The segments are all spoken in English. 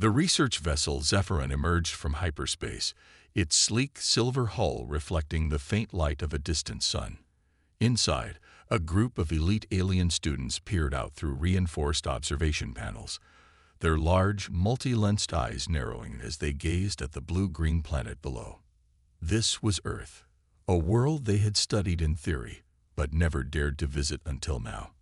The research vessel Zephyrin emerged from hyperspace, its sleek silver hull reflecting the faint light of a distant sun. Inside, a group of elite alien students peered out through reinforced observation panels, their large, multi-lensed eyes narrowing as they gazed at the blue-green planet below. This was Earth, a world they had studied in theory, but never dared to visit until now.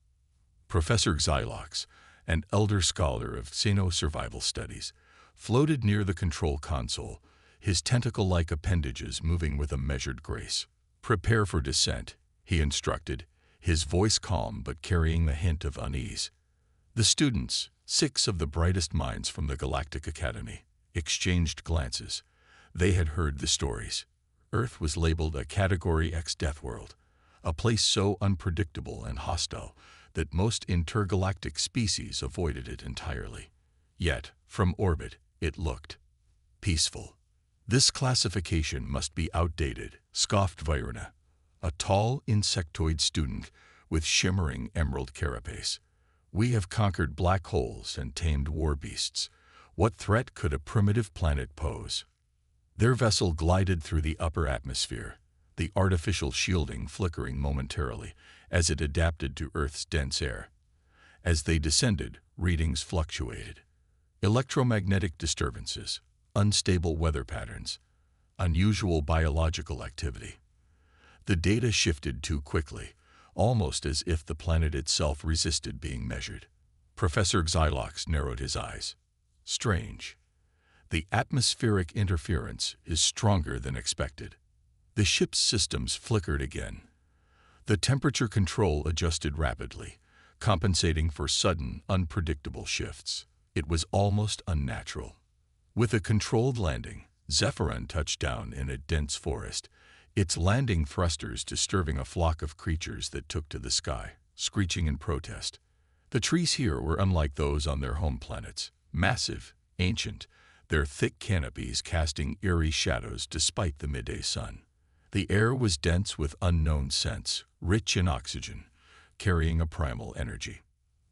Professor Xylox, an elder scholar of xeno-survival studies, floated near the control console, his tentacle-like appendages moving with a measured grace. "Prepare for descent," he instructed, his voice calm but carrying a hint of unease. The students, 6 of the brightest minds from the Galactic Academy, exchanged glances. They had heard the stories. Earth was labeled a Category X death world, a place so unpredictable and hostile that most intergalactic species avoided it entirely. Yet, from orbit, it looked peaceful. "This classification must be outdated," scoffed Viruna, a tall insectoid student with shimmering emerald carapace. "We have conquered black holes and tamed war beasts. What threat could a primitive planet pose?" Their vessel glided through the upper atmosphere, the artificial shielding flickering momentarily as it adapted to Earth's dense air. As they descended, readings fluctuated. Electromagnetic disturbances, unstable weather patterns, unusual biological activity. The data shifted too quickly, almost as if the planet itself resisted being measured. Professor Xylox narrowed his eyes. "Strange. The atmospheric interference is stronger than expected." The ship's systems flickered again. The temperature control adjusted rapidly, compensating for sudden, unpredictable shifts. It was almost unnatural. With a controlled landing, Zephyrin touched down in a dense forest, its landing thrusters disturbing a flock of creatures that took to the sky, screeching in protest. The trees here were unlike those on their home planets, massive, ancient, their thick canopies casting eerie shadows despite the midday sun. The air was dense with unknown scents, rich in oxygen, carrying a primal energy.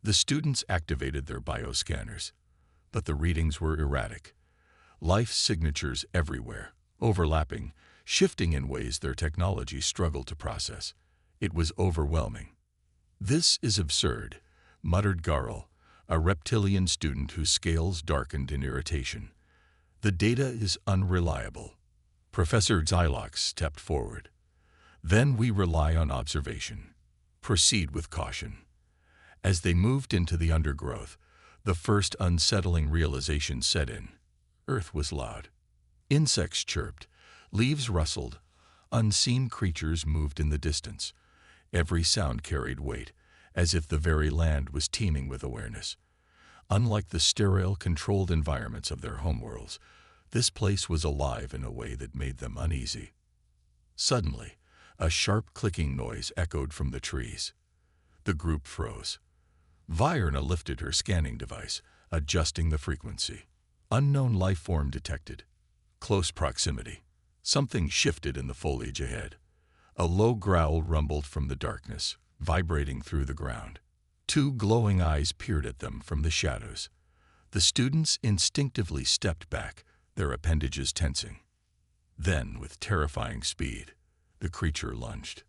The students activated their bioscanners, but the readings were erratic. Life signatures everywhere, overlapping, shifting in ways their technology struggled to process. It was overwhelming. "This is absurd," muttered Garl, a reptilian student whose scales darkened in irritation. "The data is unreliable." Professor Xylox stepped forward. "Then we rely on observation. Proceed with caution." As they moved into the undergrowth, the first unsettling realization set in. Earth was loud. Insects chirped, leaves rustled, unseen creatures moved in the distance. Every sound carried weight, as if the very land was teeming with awareness. Unlike the sterile, controlled environments of their homeworlds, this place was alive in a way that made them uneasy. Suddenly, a sharp clicking noise echoed from the trees. The group froze. Virna lifted her scanning device, adjusting the frequency. Unknown life form detected. Close proximity. Something shifted in the foliage ahead. A low growl rumbled from the darkness, vibrating through the ground. 2 glowing eyes peered at them from the shadows. The students instinctively stepped back, their appendages tensing. Then, with terrifying speed, the creature lunged.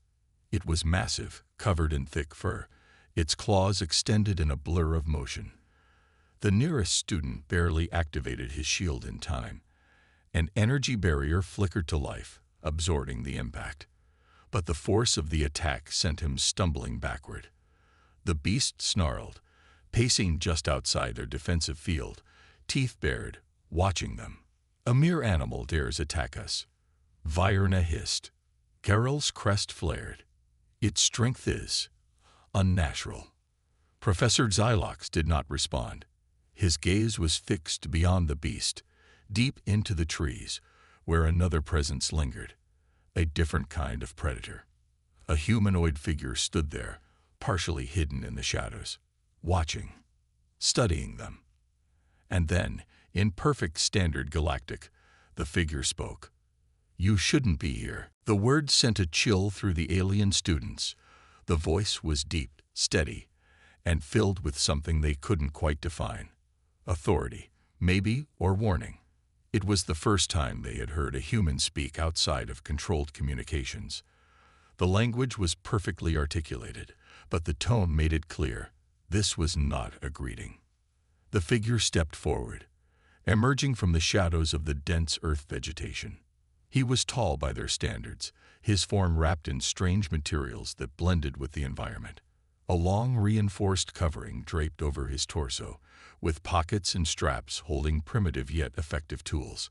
It was massive, covered in thick fur, its claws extended in a blur of motion. The nearest student barely activated his shield in time. An energy barrier flickered to life, absorbing the impact. But the force of the attack sent him stumbling backward. The beast snarled, pacing just outside their defensive field, teeth bared, watching them. "A mere animal dares attack us," Virna hissed. Geralt's crest flared. "Its strength is unnatural." Professor Xylox did not respond. His gaze was fixed beyond the beast, deep into the trees, where another presence lingered. A different kind of predator. A humanoid figure stood there, partially hidden in the shadows, watching, studying them. And then, in perfect standard galactic, the figure spoke. "You shouldn't be here." The words sent a chill through the alien students. The voice was deep, steady, and filled with something they couldn't quite define. Authority, maybe, or warning. It was the first time they had heard a human speak outside of controlled communications. The language was perfectly articulated, but the tone made it clear this was not a greeting. The figure stepped forward, emerging from the shadows of the dense earth vegetation. He was tall by their standards, his form wrapped in strange materials that blended with the environment. A long, reinforced covering draped over his torso, with pockets and straps holding primitive yet effective tools.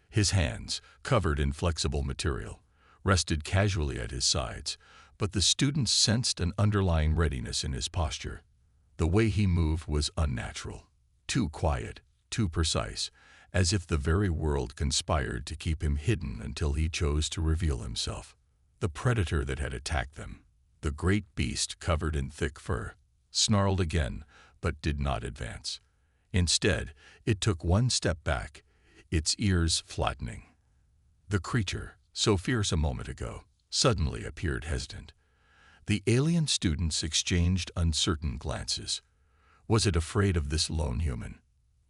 His hands, covered in flexible material, rested casually at his sides, but the students sensed an underlying readiness in his posture. The way he moved was unnatural, too quiet, too precise, as if the very world conspired to keep him hidden until he chose to reveal himself. The predator that had attacked them, the great beast covered in thick fur, snarled again, but did not advance. Instead, it took one step back, its ears flattening. The creature, so fierce a moment ago, suddenly appeared hesitant. The alien students exchanged uncertain glances. Was it afraid of this lone human?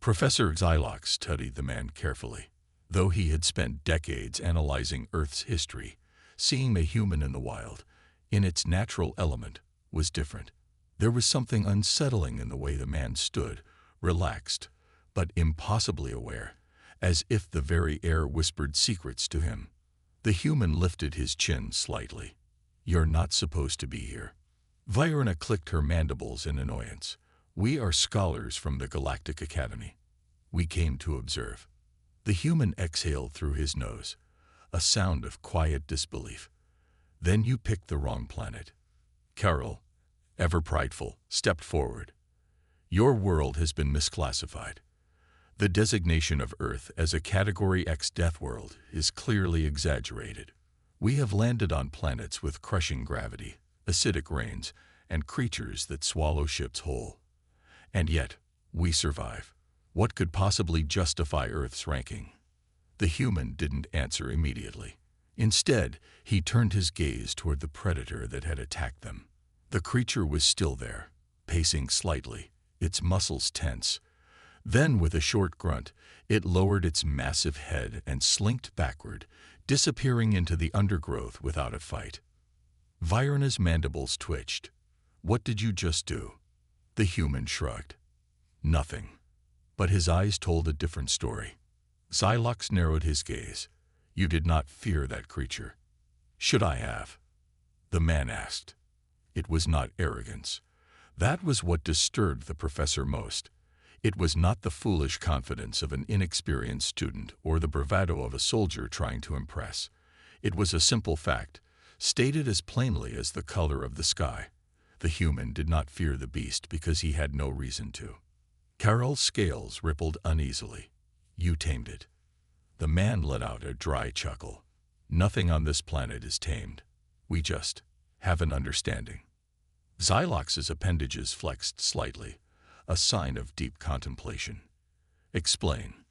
Professor Xylox studied the man carefully. Though he had spent decades analyzing Earth's history, seeing a human in the wild, in its natural element, was different. There was something unsettling in the way the man stood, relaxed, but impossibly aware, as if the very air whispered secrets to him. The human lifted his chin slightly. "You're not supposed to be here." Virna clicked her mandibles in annoyance. "We are scholars from the Galactic Academy. We came to observe." The human exhaled through his nose, a sound of quiet disbelief. "Then you picked the wrong planet." Carol, ever prideful, stepped forward. "Your world has been misclassified. The designation of Earth as a Category X death world is clearly exaggerated. We have landed on planets with crushing gravity, acidic rains, and creatures that swallow ships whole. And yet, we survive. What could possibly justify Earth's ranking?" The human didn't answer immediately. Instead, he turned his gaze toward the predator that had attacked them. The creature was still there, pacing slightly, its muscles tense. Then, with a short grunt, it lowered its massive head and slinked backward, disappearing into the undergrowth without a fight. Virna's mandibles twitched. "What did you just do?" The human shrugged. "Nothing." But his eyes told a different story. Xylox narrowed his gaze. "You did not fear that creature." "Should I have?" the man asked. It was not arrogance. That was what disturbed the professor most. It was not the foolish confidence of an inexperienced student or the bravado of a soldier trying to impress. It was a simple fact, stated as plainly as the color of the sky. The human did not fear the beast because he had no reason to. Carol's scales rippled uneasily. "You tamed it." The man let out a dry chuckle. "Nothing on this planet is tamed. We just have an understanding." Xylox's appendages flexed slightly, a sign of deep contemplation. "Explain."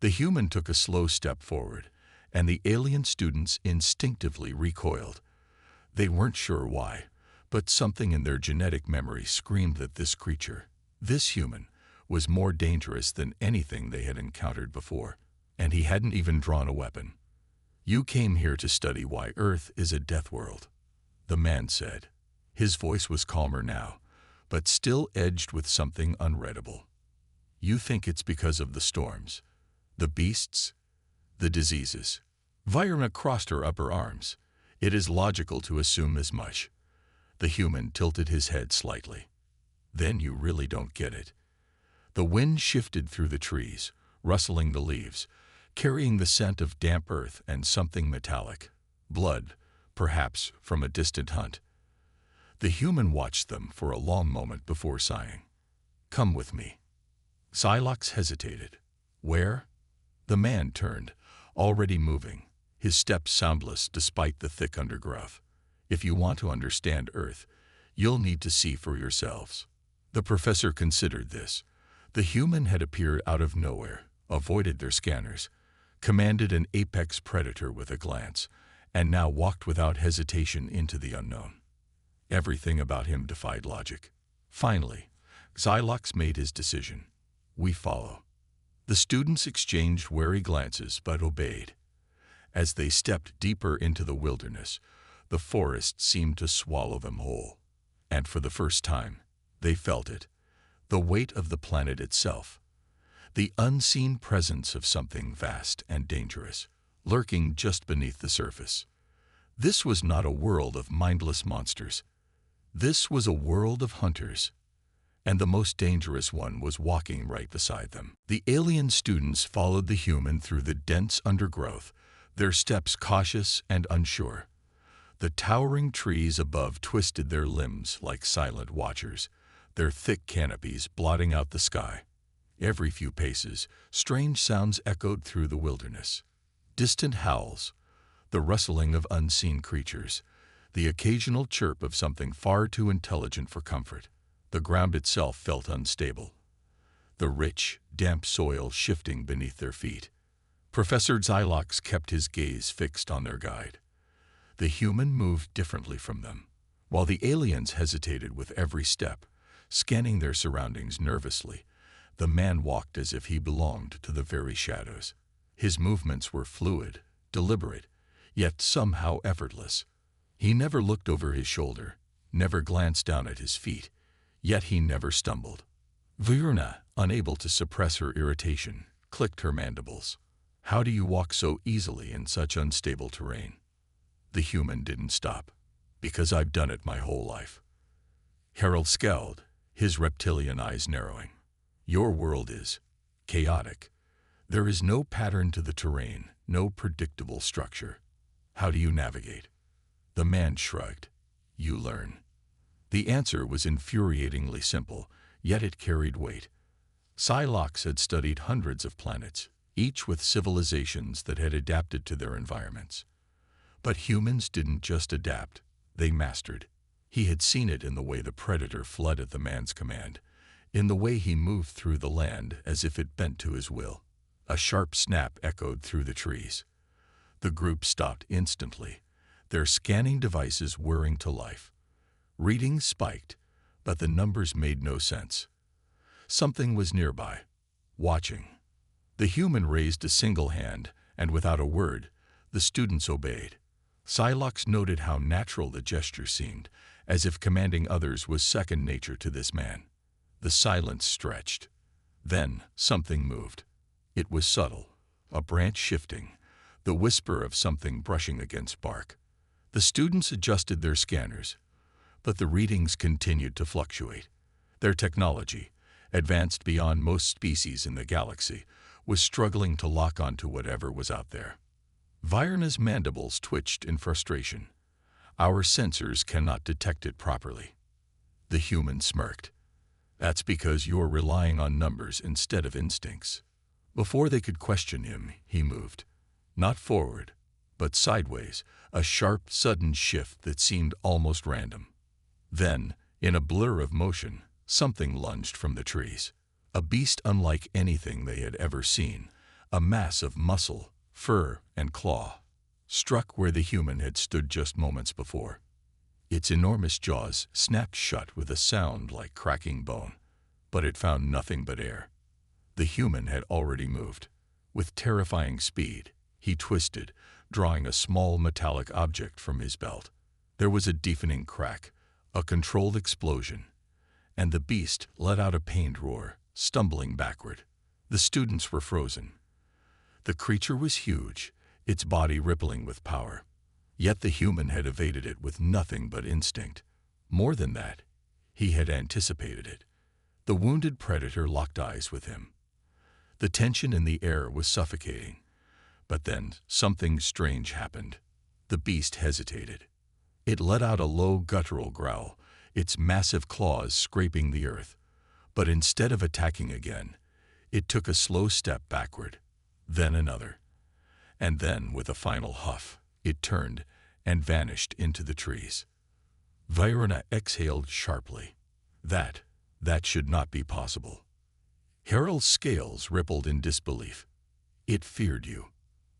The human took a slow step forward, and the alien students instinctively recoiled. They weren't sure why, but something in their genetic memory screamed that this creature, this human, was more dangerous than anything they had encountered before, and he hadn't even drawn a weapon. "You came here to study why Earth is a death world," the man said. His voice was calmer now, but still edged with something unreadable. "You think it's because of the storms, the beasts, the diseases." Virna crossed her upper arms. "It is logical to assume as much." The human tilted his head slightly. "Then you really don't get it." The wind shifted through the trees, rustling the leaves, carrying the scent of damp earth and something metallic. Blood, perhaps from a distant hunt. The human watched them for a long moment before sighing. "Come with me." Xylox hesitated. "Where?" The man turned, already moving, his steps soundless despite the thick undergrowth. "If you want to understand Earth, you'll need to see for yourselves." The professor considered this. The human had appeared out of nowhere, avoided their scanners, commanded an apex predator with a glance, and now walked without hesitation into the unknown. Everything about him defied logic. Finally, Xylox made his decision. "We follow." The students exchanged wary glances but obeyed. As they stepped deeper into the wilderness, the forest seemed to swallow them whole. And for the first time, they felt it, the weight of the planet itself, the unseen presence of something vast and dangerous, lurking just beneath the surface. This was not a world of mindless monsters. This was a world of hunters, and the most dangerous one was walking right beside them. The alien students followed the human through the dense undergrowth, their steps cautious and unsure. The towering trees above twisted their limbs like silent watchers, their thick canopies blotting out the sky. Every few paces, strange sounds echoed through the wilderness. Distant howls, the rustling of unseen creatures, the occasional chirp of something far too intelligent for comfort. The ground itself felt unstable, the rich, damp soil shifting beneath their feet. Professor Xylox kept his gaze fixed on their guide. The human moved differently from them, while the aliens hesitated with every step, scanning their surroundings nervously. The man walked as if he belonged to the very shadows. His movements were fluid, deliberate, yet somehow effortless. He never looked over his shoulder, never glanced down at his feet, yet he never stumbled. Virna, unable to suppress her irritation, clicked her mandibles. How do you walk so easily in such unstable terrain? The human didn't stop. Because I've done it my whole life. Harold scowled, his reptilian eyes narrowing. Your world is chaotic. There is no pattern to the terrain, no predictable structure. How do you navigate? The man shrugged. You learn. The answer was infuriatingly simple, yet it carried weight. Xylox had studied hundreds of planets, each with civilizations that had adapted to their environments. But humans didn't just adapt, they mastered. He had seen it in the way the predator fled at the man's command, in the way he moved through the land as if it bent to his will. A sharp snap echoed through the trees. The group stopped instantly, their scanning devices whirring to life. Readings spiked, but the numbers made no sense. Something was nearby, watching. The human raised a single hand, and without a word, the students obeyed. Xylox noted how natural the gesture seemed, as if commanding others was second nature to this man. The silence stretched. Then something moved. It was subtle, a branch shifting, the whisper of something brushing against bark. The students adjusted their scanners, but the readings continued to fluctuate. Their technology, advanced beyond most species in the galaxy, was struggling to lock onto whatever was out there. Virna's mandibles twitched in frustration. Our sensors cannot detect it properly. The human smirked. That's because you're relying on numbers instead of instincts. Before they could question him, he moved. Not forward, but sideways, a sharp, sudden shift that seemed almost random. Then, in a blur of motion, something lunged from the trees. A beast unlike anything they had ever seen, a mass of muscle, fur, and claw, struck where the human had stood just moments before. Its enormous jaws snapped shut with a sound like cracking bone, but it found nothing but air. The human had already moved. With terrifying speed, he twisted, drawing a small metallic object from his belt. There was a deafening crack, a controlled explosion, and the beast let out a pained roar, stumbling backward. The students were frozen. The creature was huge, its body rippling with power. Yet the human had evaded it with nothing but instinct. More than that, he had anticipated it. The wounded predator locked eyes with him. The tension in the air was suffocating. But then something strange happened. The beast hesitated. It let out a low guttural growl, its massive claws scraping the earth. But instead of attacking again, it took a slow step backward, then another. And then, with a final huff, it turned and vanished into the trees. Virna exhaled sharply. That should not be possible. Harold's scales rippled in disbelief. It feared you.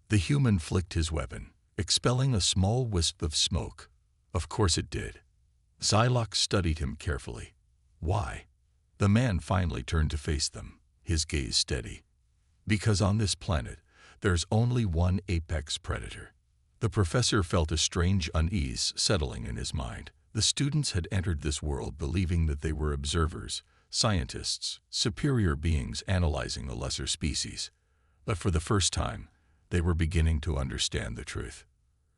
The human flicked his weapon, expelling a small wisp of smoke. Of course it did. Xylox studied him carefully. Why? The man finally turned to face them, his gaze steady. Because on this planet, there's only one apex predator. The professor felt a strange unease settling in his mind. The students had entered this world believing that they were observers, scientists, superior beings analyzing a lesser species. But for the first time, they were beginning to understand the truth.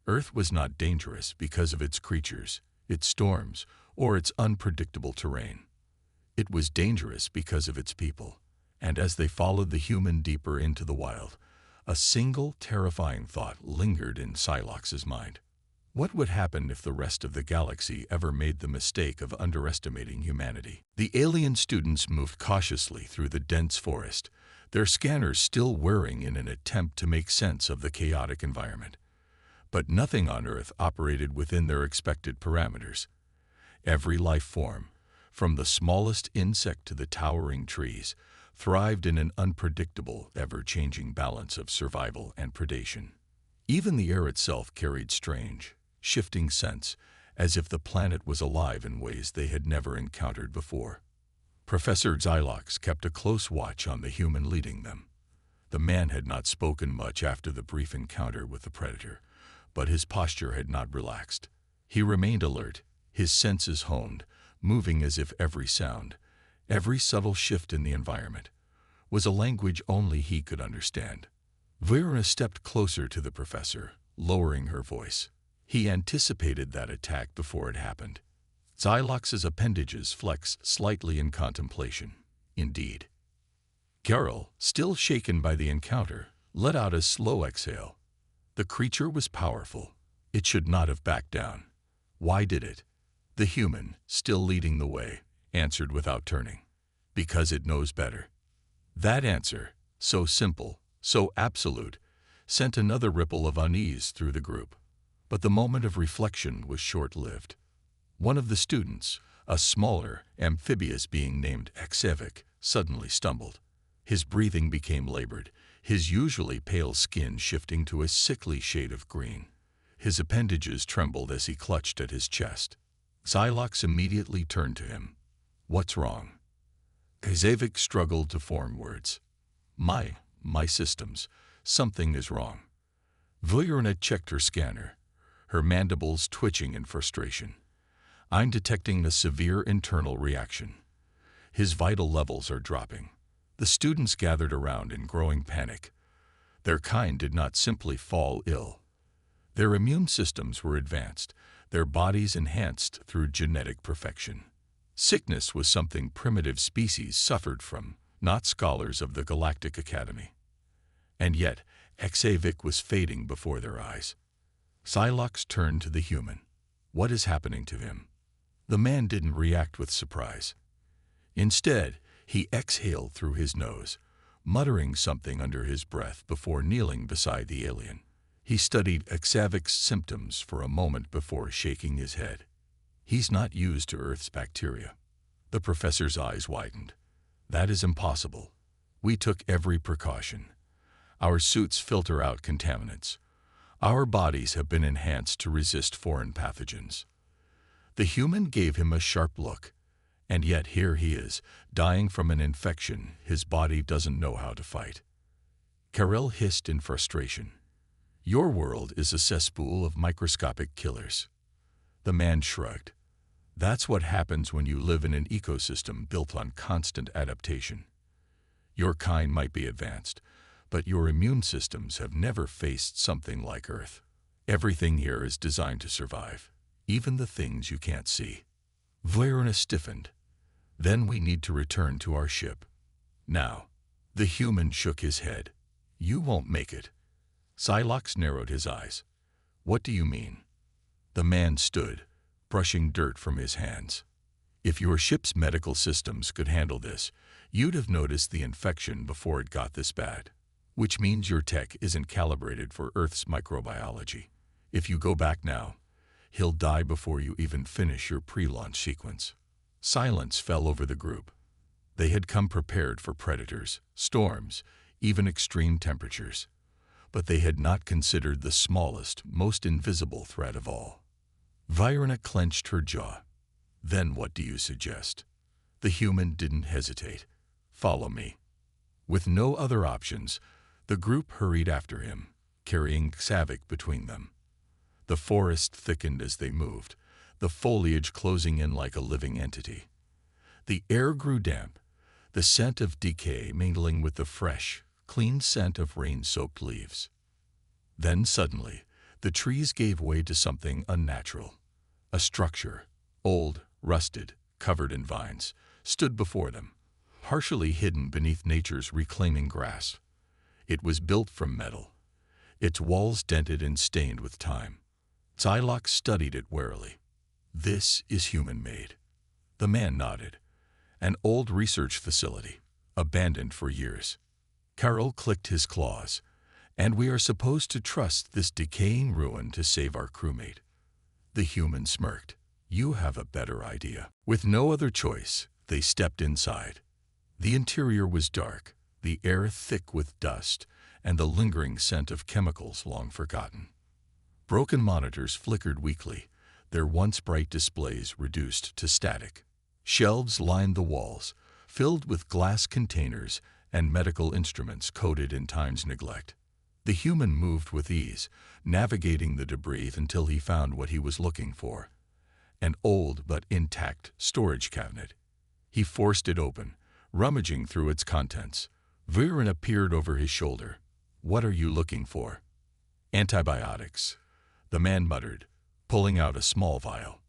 Earth was not dangerous because of its creatures, its storms, or its unpredictable terrain. It was dangerous because of its people. And as they followed the human deeper into the wild, a single terrifying thought lingered in Psylocke's mind. What would happen if the rest of the galaxy ever made the mistake of underestimating humanity? The alien students moved cautiously through the dense forest, their scanners still whirring in an attempt to make sense of the chaotic environment. But nothing on Earth operated within their expected parameters. Every life form, from the smallest insect to the towering trees, thrived in an unpredictable, ever-changing balance of survival and predation. Even the air itself carried strange, shifting scents, as if the planet was alive in ways they had never encountered before. Professor Xylox kept a close watch on the human leading them. The man had not spoken much after the brief encounter with the predator, but his posture had not relaxed. He remained alert, his senses honed, moving as if every sound, every subtle shift in the environment, was a language only he could understand. Verna stepped closer to the professor, lowering her voice. He anticipated that attack before it happened. Xylox's appendages flexed slightly in contemplation. Indeed. Carol, still shaken by the encounter, let out a slow exhale. The creature was powerful. It should not have backed down. Why did it? The human, still leading the way, answered without turning. Because it knows better. That answer, so simple, so absolute, sent another ripple of unease through the group. But the moment of reflection was short-lived. One of the students, a smaller, amphibious being named HFY, suddenly stumbled. His breathing became labored, his usually pale skin shifting to a sickly shade of green. His appendages trembled as he clutched at his chest. Xylox immediately turned to him. "What's wrong?" HFY struggled to form words. My systems. Something is wrong." Verna checked her scanner, her mandibles twitching in frustration. "I'm detecting a severe internal reaction. His vital levels are dropping." The students gathered around in growing panic. Their kind did not simply fall ill. Their immune systems were advanced, their bodies enhanced through genetic perfection. Sickness was something primitive species suffered from, not scholars of the Galactic Academy. And yet, HFY was fading before their eyes. Psylocke turned to the human. "What is happening to him?" The man didn't react with surprise. Instead, he exhaled through his nose, muttering something under his breath before kneeling beside the alien. He studied HFY's symptoms for a moment before shaking his head. "He's not used to Earth's bacteria." The professor's eyes widened. "That is impossible. We took every precaution. Our suits filter out contaminants. Our bodies have been enhanced to resist foreign pathogens." The human gave him a sharp look. And yet here he is, dying from an infection his body doesn't know how to fight. Carol hissed in frustration. "Your world is a cesspool of microscopic killers." The man shrugged. "That's what happens when you live in an ecosystem built on constant adaptation. Your kind might be advanced, but your immune systems have never faced something like Earth. Everything here is designed to survive, even the things you can't see." Verna stiffened. "Then we need to return to our ship. Now." The human shook his head. "You won't make it." Psylocke narrowed his eyes. "What do you mean?" The man stood, brushing dirt from his hands. "If your ship's medical systems could handle this, you'd have noticed the infection before it got this bad. Which means your tech isn't calibrated for Earth's microbiology. If you go back now, he'll die before you even finish your pre-launch sequence." Silence fell over the group. They had come prepared for predators, storms, even extreme temperatures. But they had not considered the smallest, most invisible threat of all. Verna clenched her jaw. "Then what do you suggest?" The human didn't hesitate. "Follow me." With no other options, the group hurried after him, carrying Xavik between them. The forest thickened as they moved, the foliage closing in like a living entity. The air grew damp, the scent of decay mingling with the fresh, clean scent of rain-soaked leaves. Then suddenly, the trees gave way to something unnatural. A structure, old, rusted, covered in vines, stood before them, partially hidden beneath nature's reclaiming grass. It was built from metal, its walls dented and stained with time. Xylox studied it warily. "This is human-made." The man nodded. "An old research facility, abandoned for years." Carol clicked his claws. "And we are supposed to trust this decaying ruin to save our crewmate." The human smirked. "You have a better idea." With no other choice, they stepped inside. The interior was dark, the air thick with dust, and the lingering scent of chemicals long forgotten. Broken monitors flickered weakly, their once bright displays reduced to static. Shelves lined the walls, filled with glass containers and medical instruments coated in time's neglect. The human moved with ease, navigating the debris until he found what he was looking for. An old but intact storage cabinet. He forced it open, rummaging through its contents. Viren appeared over his shoulder. "What are you looking for?" "Antibiotics," the man muttered, pulling out a small vial.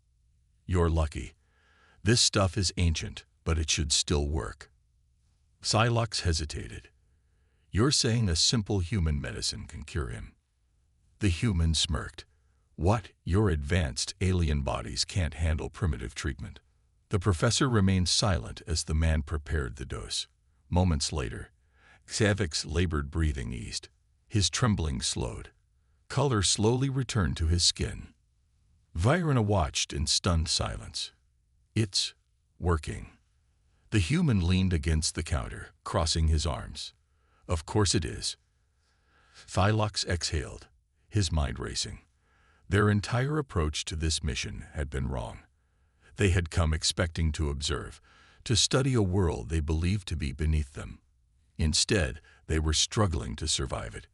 "You're lucky. This stuff is ancient, but it should still work." Xylox hesitated. "You're saying a simple human medicine can cure him?" The human smirked. "What? Your advanced alien bodies can't handle primitive treatment." The professor remained silent as the man prepared the dose. Moments later, Xavik's labored breathing eased. His trembling slowed. Color slowly returned to his skin. Virena watched in stunned silence. "It's working." The human leaned against the counter, crossing his arms. "Of course it is." Xylox exhaled, his mind racing. Their entire approach to this mission had been wrong. They had come expecting to observe, to study a world they believed to be beneath them. Instead, they were struggling to survive it.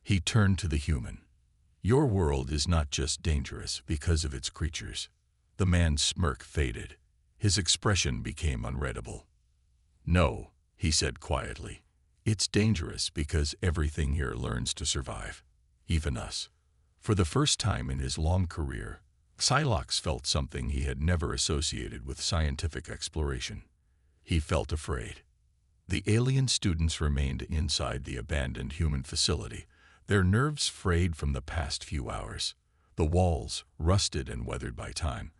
He turned to the human. "Your world is not just dangerous because of its creatures." The man's smirk faded. His expression became unreadable. "No," he said quietly. "It's dangerous because everything here learns to survive. Even us." For the first time in his long career, Xylox felt something he had never associated with scientific exploration. He felt afraid. The alien students remained inside the abandoned human facility, their nerves frayed from the past few hours. The walls, rusted and weathered by time,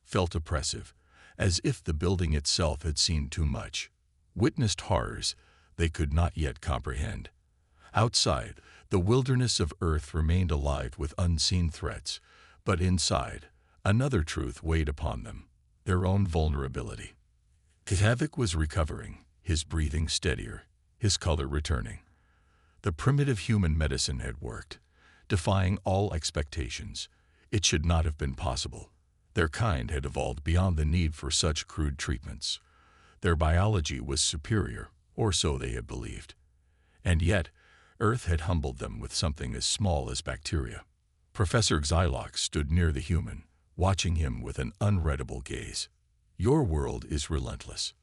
felt oppressive, as if the building itself had seen too much, witnessed horrors they could not yet comprehend. Outside, the wilderness of Earth remained alive with unseen threats, but inside, another truth weighed upon them, their own vulnerability. Xavik was recovering, his breathing steadier, his color returning. The primitive human medicine had worked, defying all expectations. It should not have been possible. Their kind had evolved beyond the need for such crude treatments. Their biology was superior, or so they had believed. And yet, Earth had humbled them with something as small as bacteria. Professor Xylox stood near the human, watching him with an unreadable gaze. "Your world is relentless."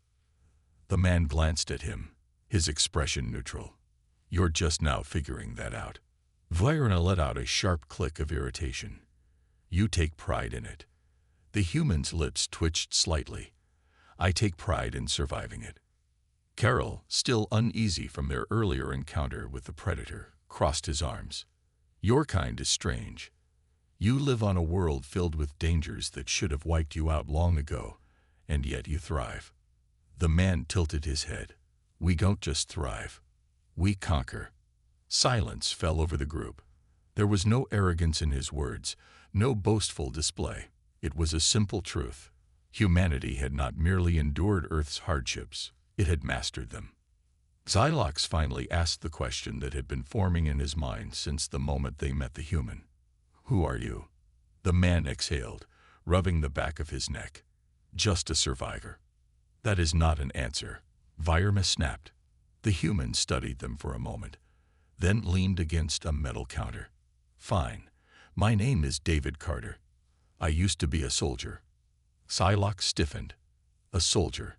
The man glanced at him, his expression neutral. "You're just now figuring that out." Virena let out a sharp click of irritation. "You take pride in it." The human's lips twitched slightly. "I take pride in surviving it." Carol, still uneasy from their earlier encounter with the predator, crossed his arms. "Your kind is strange. You live on a world filled with dangers that should have wiped you out long ago, and yet you thrive." The man tilted his head. "We don't just thrive. We conquer." Silence fell over the group. There was no arrogance in his words, no boastful display. It was a simple truth. Humanity had not merely endured Earth's hardships, it had mastered them. Xylox finally asked the question that had been forming in his mind since the moment they met the human. "Who are you?" The man exhaled, rubbing the back of his neck. "Just a survivor." "That is not an answer," Virena snapped. The human studied them for a moment, then leaned against a metal counter. "Fine. My name is David Carter. I used to be a soldier." Psylocke stiffened. A soldier.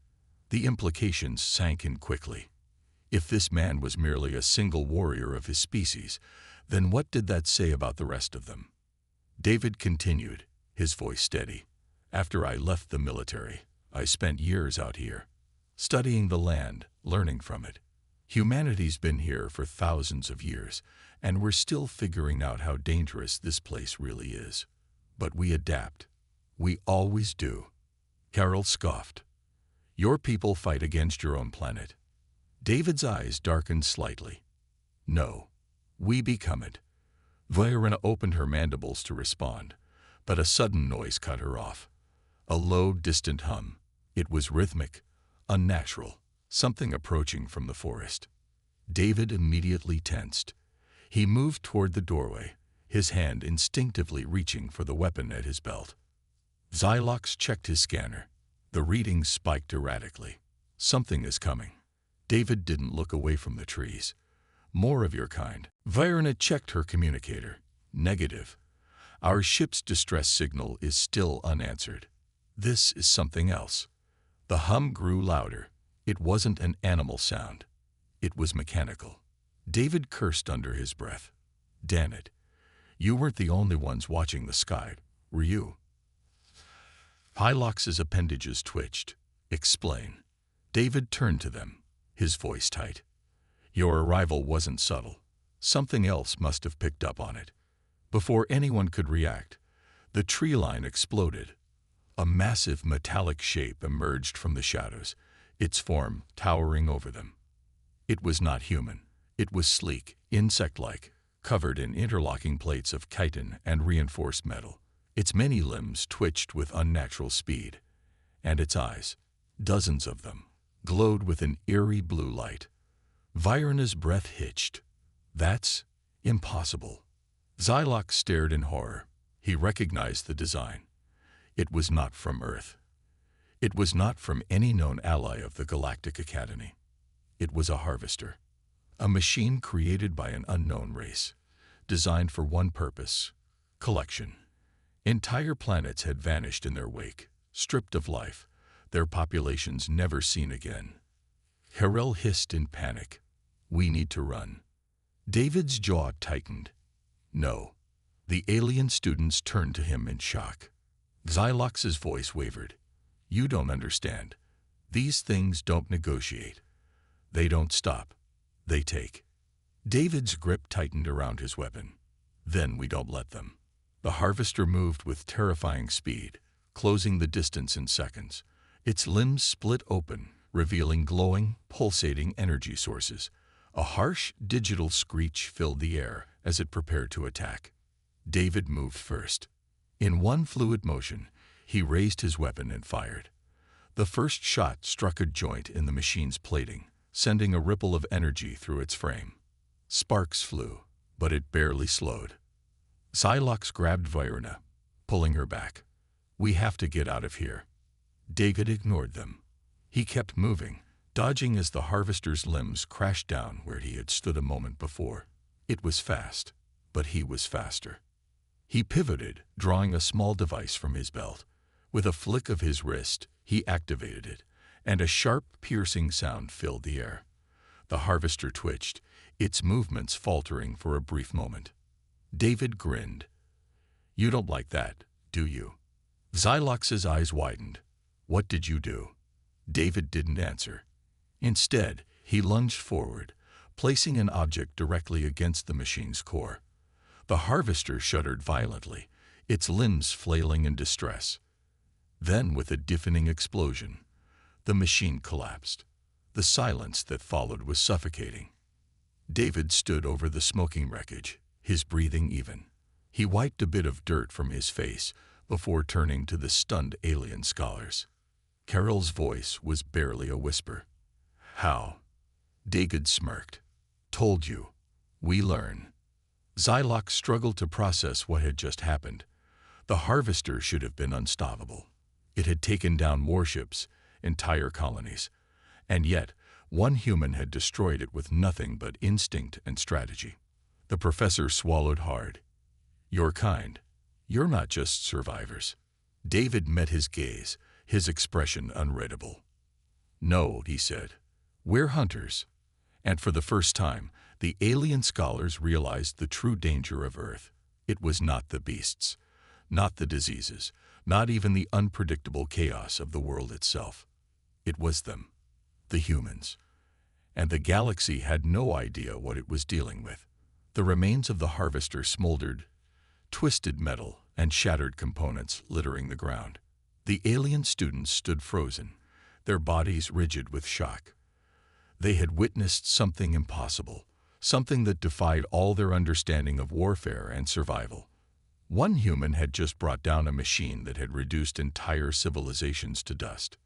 The implications sank in quickly. If this man was merely a single warrior of his species, then what did that say about the rest of them? David continued, his voice steady. "After I left the military, I spent years out here, studying the land, learning from it. Humanity's been here for thousands of years, and we're still figuring out how dangerous this place really is. But we adapt. We always do." Carol scoffed. "Your people fight against your own planet." David's eyes darkened slightly. "No, we become it." Vayrina opened her mandibles to respond, but a sudden noise cut her off. A low, distant hum. It was rhythmic, unnatural, something approaching from the forest. David immediately tensed. He moved toward the doorway, his hand instinctively reaching for the weapon at his belt. Psylocke checked his scanner. The readings spiked erratically. "Something is coming." David didn't look away from the trees. "More of your kind." Vayrina checked her communicator. "Negative. Our ship's distress signal is still unanswered. This is something else." The hum grew louder. It wasn't an animal sound. It was mechanical. David cursed under his breath. "Damn it. You weren't the only ones watching the sky, were you?" Psylocke's appendages twitched. "Explain." David turned to them, his voice tight. "Your arrival wasn't subtle. Something else must have picked up on it." Before anyone could react, the tree line exploded. A massive metallic shape emerged from the shadows, its form towering over them. It was not human. It was sleek, insect-like, covered in interlocking plates of chitin and reinforced metal. Its many limbs twitched with unnatural speed, and its eyes, dozens of them, glowed with an eerie blue light. Vayrina's breath hitched. "That's impossible." Psylocke stared in horror. He recognized the design. It was not from Earth. It was not from any known ally of the Galactic Academy. It was a harvester, a machine created by an unknown race, designed for one purpose: collection. Entire planets had vanished in their wake, stripped of life, their populations never seen again. Harel hissed in panic. "We need to run." David's jaw tightened. "No." The alien students turned to him in shock. Psylocke's voice wavered. "You don't understand. These things don't negotiate. They don't stop. They take." David's grip tightened around his weapon. "Then we don't let them." The harvester moved with terrifying speed, closing the distance in seconds. Its limbs split open, revealing glowing, pulsating energy sources. A harsh, digital screech filled the air as it prepared to attack. David moved first. In one fluid motion, he raised his weapon and fired. The first shot struck a joint in the machine's plating, sending a ripple of energy through its frame. Sparks flew, but it barely slowed. Psylocke grabbed Vayrina, pulling her back. "We have to get out of here." David ignored them. He kept moving, dodging as the harvester's limbs crashed down where he had stood a moment before. It was fast, but he was faster. He pivoted, drawing a small device from his belt. With a flick of his wrist, he activated it, and a sharp, piercing sound filled the air. The harvester twitched, its movements faltering for a brief moment. David grinned. "You don't like that, do you?" Psylocke's eyes widened. "What did you do?" David didn't answer. Instead, he lunged forward, placing an object directly against the machine's core. The harvester shuddered violently, its limbs flailing in distress. Then, with a deafening explosion, the machine collapsed. The silence that followed was suffocating. David stood over the smoking wreckage, his breathing even. He wiped a bit of dirt from his face before turning to the stunned alien scholars. Carol's voice was barely a whisper. "How?" David smirked. "Told you. We learn." Psylocke struggled to process what had just happened. The harvester should have been unstoppable. It had taken down warships, entire colonies. And yet, One human had destroyed it with nothing but instinct and strategy. The professor swallowed hard. Your kind. You're not just survivors. David met his gaze, his expression unreadable. No, he said. We're hunters. And for the first time, the alien scholars realized the true danger of Earth. It was not the beasts, not the diseases, not even the unpredictable chaos of the world itself. It was them, the humans. And the galaxy had no idea what it was dealing with. The remains of the harvester smoldered, twisted metal and shattered components littering the ground. The alien students stood frozen, their bodies rigid with shock. They had witnessed something impossible, something that defied all their understanding of warfare and survival. One human had just brought down a machine that had reduced entire civilizations to dust.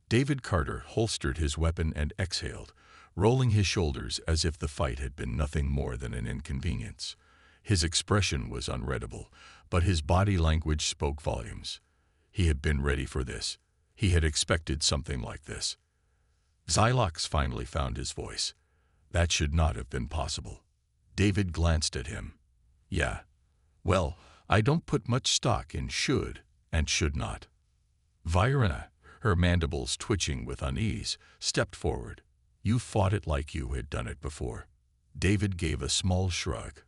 David Carter holstered his weapon and exhaled, rolling his shoulders as if the fight had been nothing more than an inconvenience. His expression was unreadable, but his body language spoke volumes. He had been ready for this. He had expected something like this. Xylox finally found his voice. That should not have been possible. David glanced at him. Yeah. Well, I don't put much stock in should and should not. Virena, her mandibles twitching with unease, stepped forward. You fought it like you had done it before. David gave a small shrug.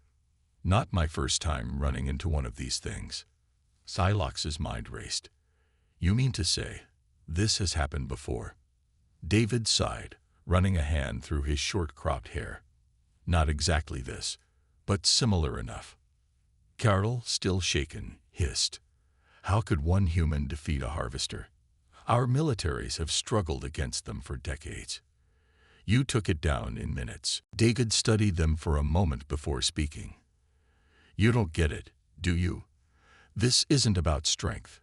Not my first time running into one of these things. Xylox's mind raced. You mean to say, this has happened before? David sighed, running a hand through his short-cropped hair. Not exactly this, but similar enough. Carol, still shaken, hissed. How could one human defeat a harvester? Our militaries have struggled against them for decades. You took it down in minutes. David studied them for a moment before speaking. You don't get it, do you? This isn't about strength.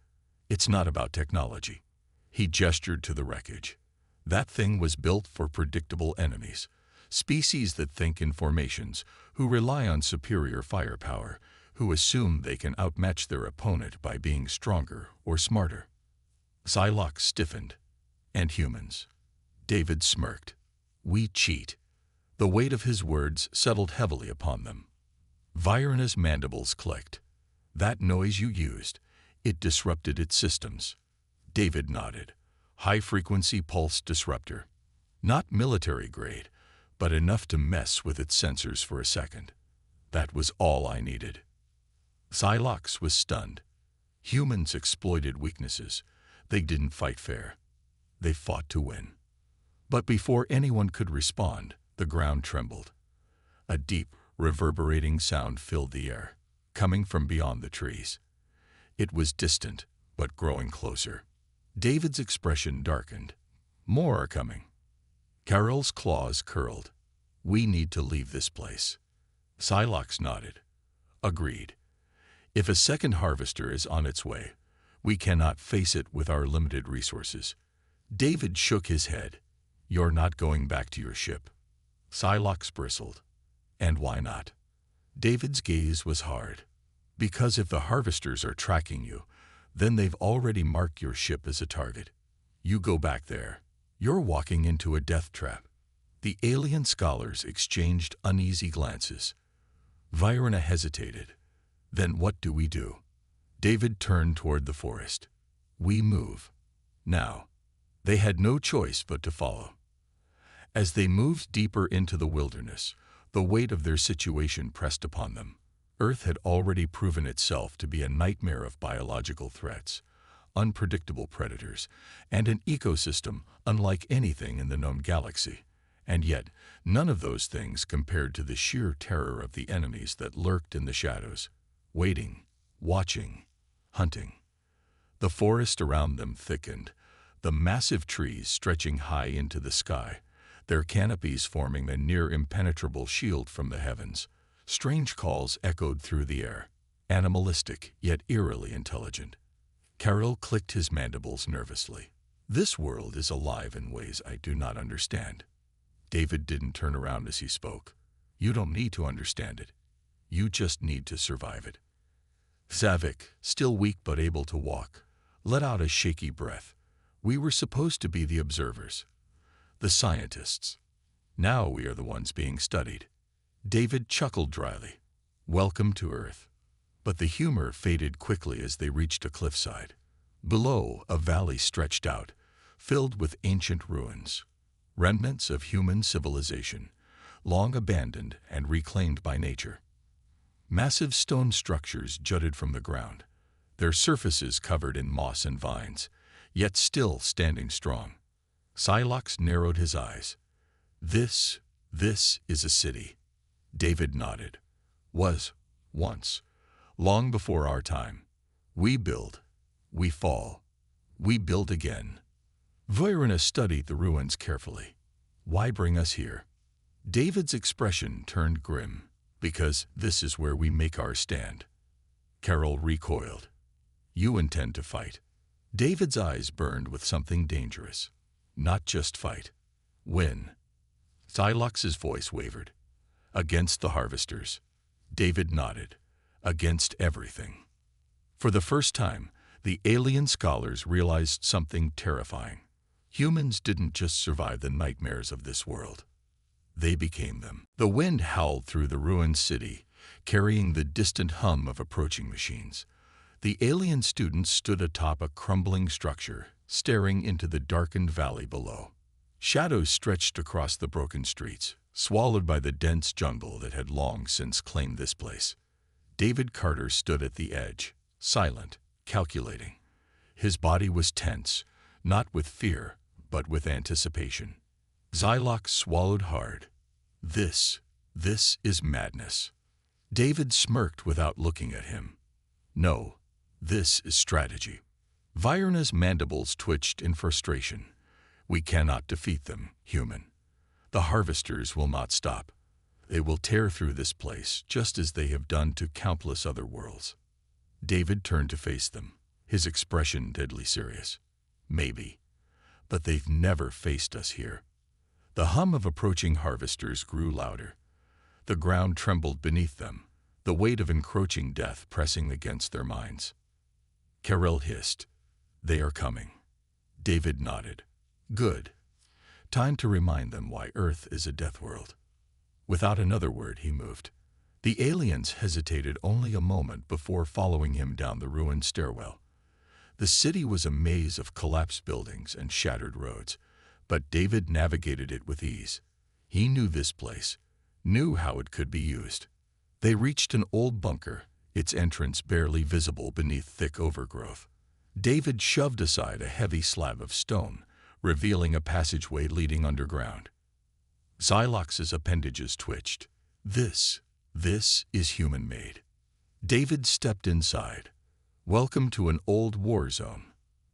It's not about technology. He gestured to the wreckage. That thing was built for predictable enemies, species that think in formations, who rely on superior firepower, who assume they can outmatch their opponent by being stronger or smarter. Xylox stiffened. And humans. David smirked. We cheat. The weight of his words settled heavily upon them. Virena's mandibles clicked. That noise you used, it disrupted its systems. David nodded. High-frequency pulse disruptor. Not military grade, but enough to mess with its sensors for a second. That was all I needed. Xylox was stunned. Humans exploited weaknesses. They didn't fight fair. They fought to win. But before anyone could respond, the ground trembled. A deep, reverberating sound filled the air, coming from beyond the trees. It was distant, but growing closer. David's expression darkened. More are coming. Carol's claws curled. We need to leave this place. Xylox nodded. Agreed. If a second harvester is on its way, we cannot face it with our limited resources. David shook his head. You're not going back to your ship. Xylox bristled. And why not? David's gaze was hard. Because if the harvesters are tracking you, then they've already marked your ship as a target. You go back there. You're walking into a death trap. The alien scholars exchanged uneasy glances. Virena hesitated. Then what do we do? David turned toward the forest. We move. Now. They had no choice but to follow. As they moved deeper into the wilderness, the weight of their situation pressed upon them. Earth had already proven itself to be a nightmare of biological threats, unpredictable predators, and an ecosystem unlike anything in the known galaxy. And yet, none of those things compared to the sheer terror of the enemies that lurked in the shadows, waiting, watching, hunting. The forest around them thickened, the massive trees stretching high into the sky, their canopies forming a near-impenetrable shield from the heavens. Strange calls echoed through the air, animalistic yet eerily intelligent. Carol clicked his mandibles nervously. This world is alive in ways I do not understand. David didn't turn around as he spoke. You don't need to understand it. You just need to survive it. Zavik, still weak but able to walk, let out a shaky breath. We were supposed to be the observers. The scientists. Now we are the ones being studied. David chuckled dryly. Welcome to Earth. But the humor faded quickly as they reached a cliffside. Below, a valley stretched out, filled with ancient ruins, remnants of human civilization, long abandoned and reclaimed by nature. Massive stone structures jutted from the ground, their surfaces covered in moss and vines, yet still standing strong. Psylocke narrowed his eyes. This is a city. David nodded. Was, once, long before our time. We build, we fall, we build again. Vayrina studied the ruins carefully. Why bring us here? David's expression turned grim. Because this is where we make our stand. Carol recoiled. You intend to fight. David's eyes burned with something dangerous. Not just fight. Win. Psylocke's voice wavered. Against the harvesters. David nodded. Against everything. For the first time, the alien scholars realized something terrifying. Humans didn't just survive the nightmares of this world. They became them. The wind howled through the ruined city, carrying the distant hum of approaching machines. The alien students stood atop a crumbling structure, staring into the darkened valley below. Shadows stretched across the broken streets, swallowed by the dense jungle that had long since claimed this place. David Carter stood at the edge, silent, calculating. His body was tense, not with fear, but with anticipation. Psylocke swallowed hard. This is madness. David smirked without looking at him. No, this is strategy. Vayrina's mandibles twitched in frustration. We cannot defeat them, human. The harvesters will not stop. They will tear through this place just as they have done to countless other worlds. David turned to face them, his expression deadly serious. Maybe, but they've never faced us here. The hum of approaching harvesters grew louder. The ground trembled beneath them, the weight of encroaching death pressing against their minds. Carol hissed, They are coming. David nodded. Good. Time to remind them why Earth is a death world. Without another word, he moved. The aliens hesitated only a moment before following him down the ruined stairwell. The city was a maze of collapsed buildings and shattered roads, but David navigated it with ease. He knew this place, knew how it could be used. They reached an old bunker, its entrance barely visible beneath thick overgrowth. David shoved aside a heavy slab of stone, revealing a passageway leading underground. Psylocke's appendages twitched. This is human-made. David stepped inside. Welcome to an old war zone.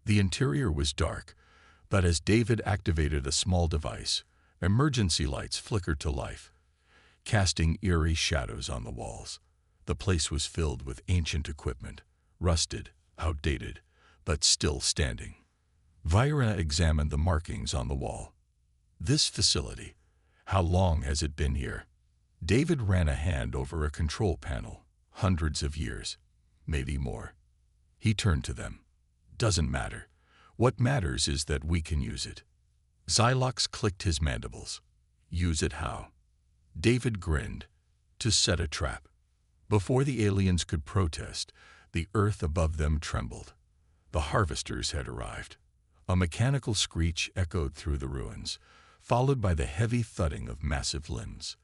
The interior was dark, but as David activated a small device, emergency lights flickered to life, casting eerie shadows on the walls. The place was filled with ancient equipment, rusted, outdated, but still standing. Vayrina examined the markings on the wall. This facility, how long has it been here? David ran a hand over a control panel. Hundreds of years, maybe more. He turned to them. Doesn't matter. What matters is that we can use it. Psylocke clicked his mandibles. Use it how? David grinned. To set a trap. Before the aliens could protest, the earth above them trembled. The harvesters had arrived. A mechanical screech echoed through the ruins, followed by the heavy thudding of massive limbs.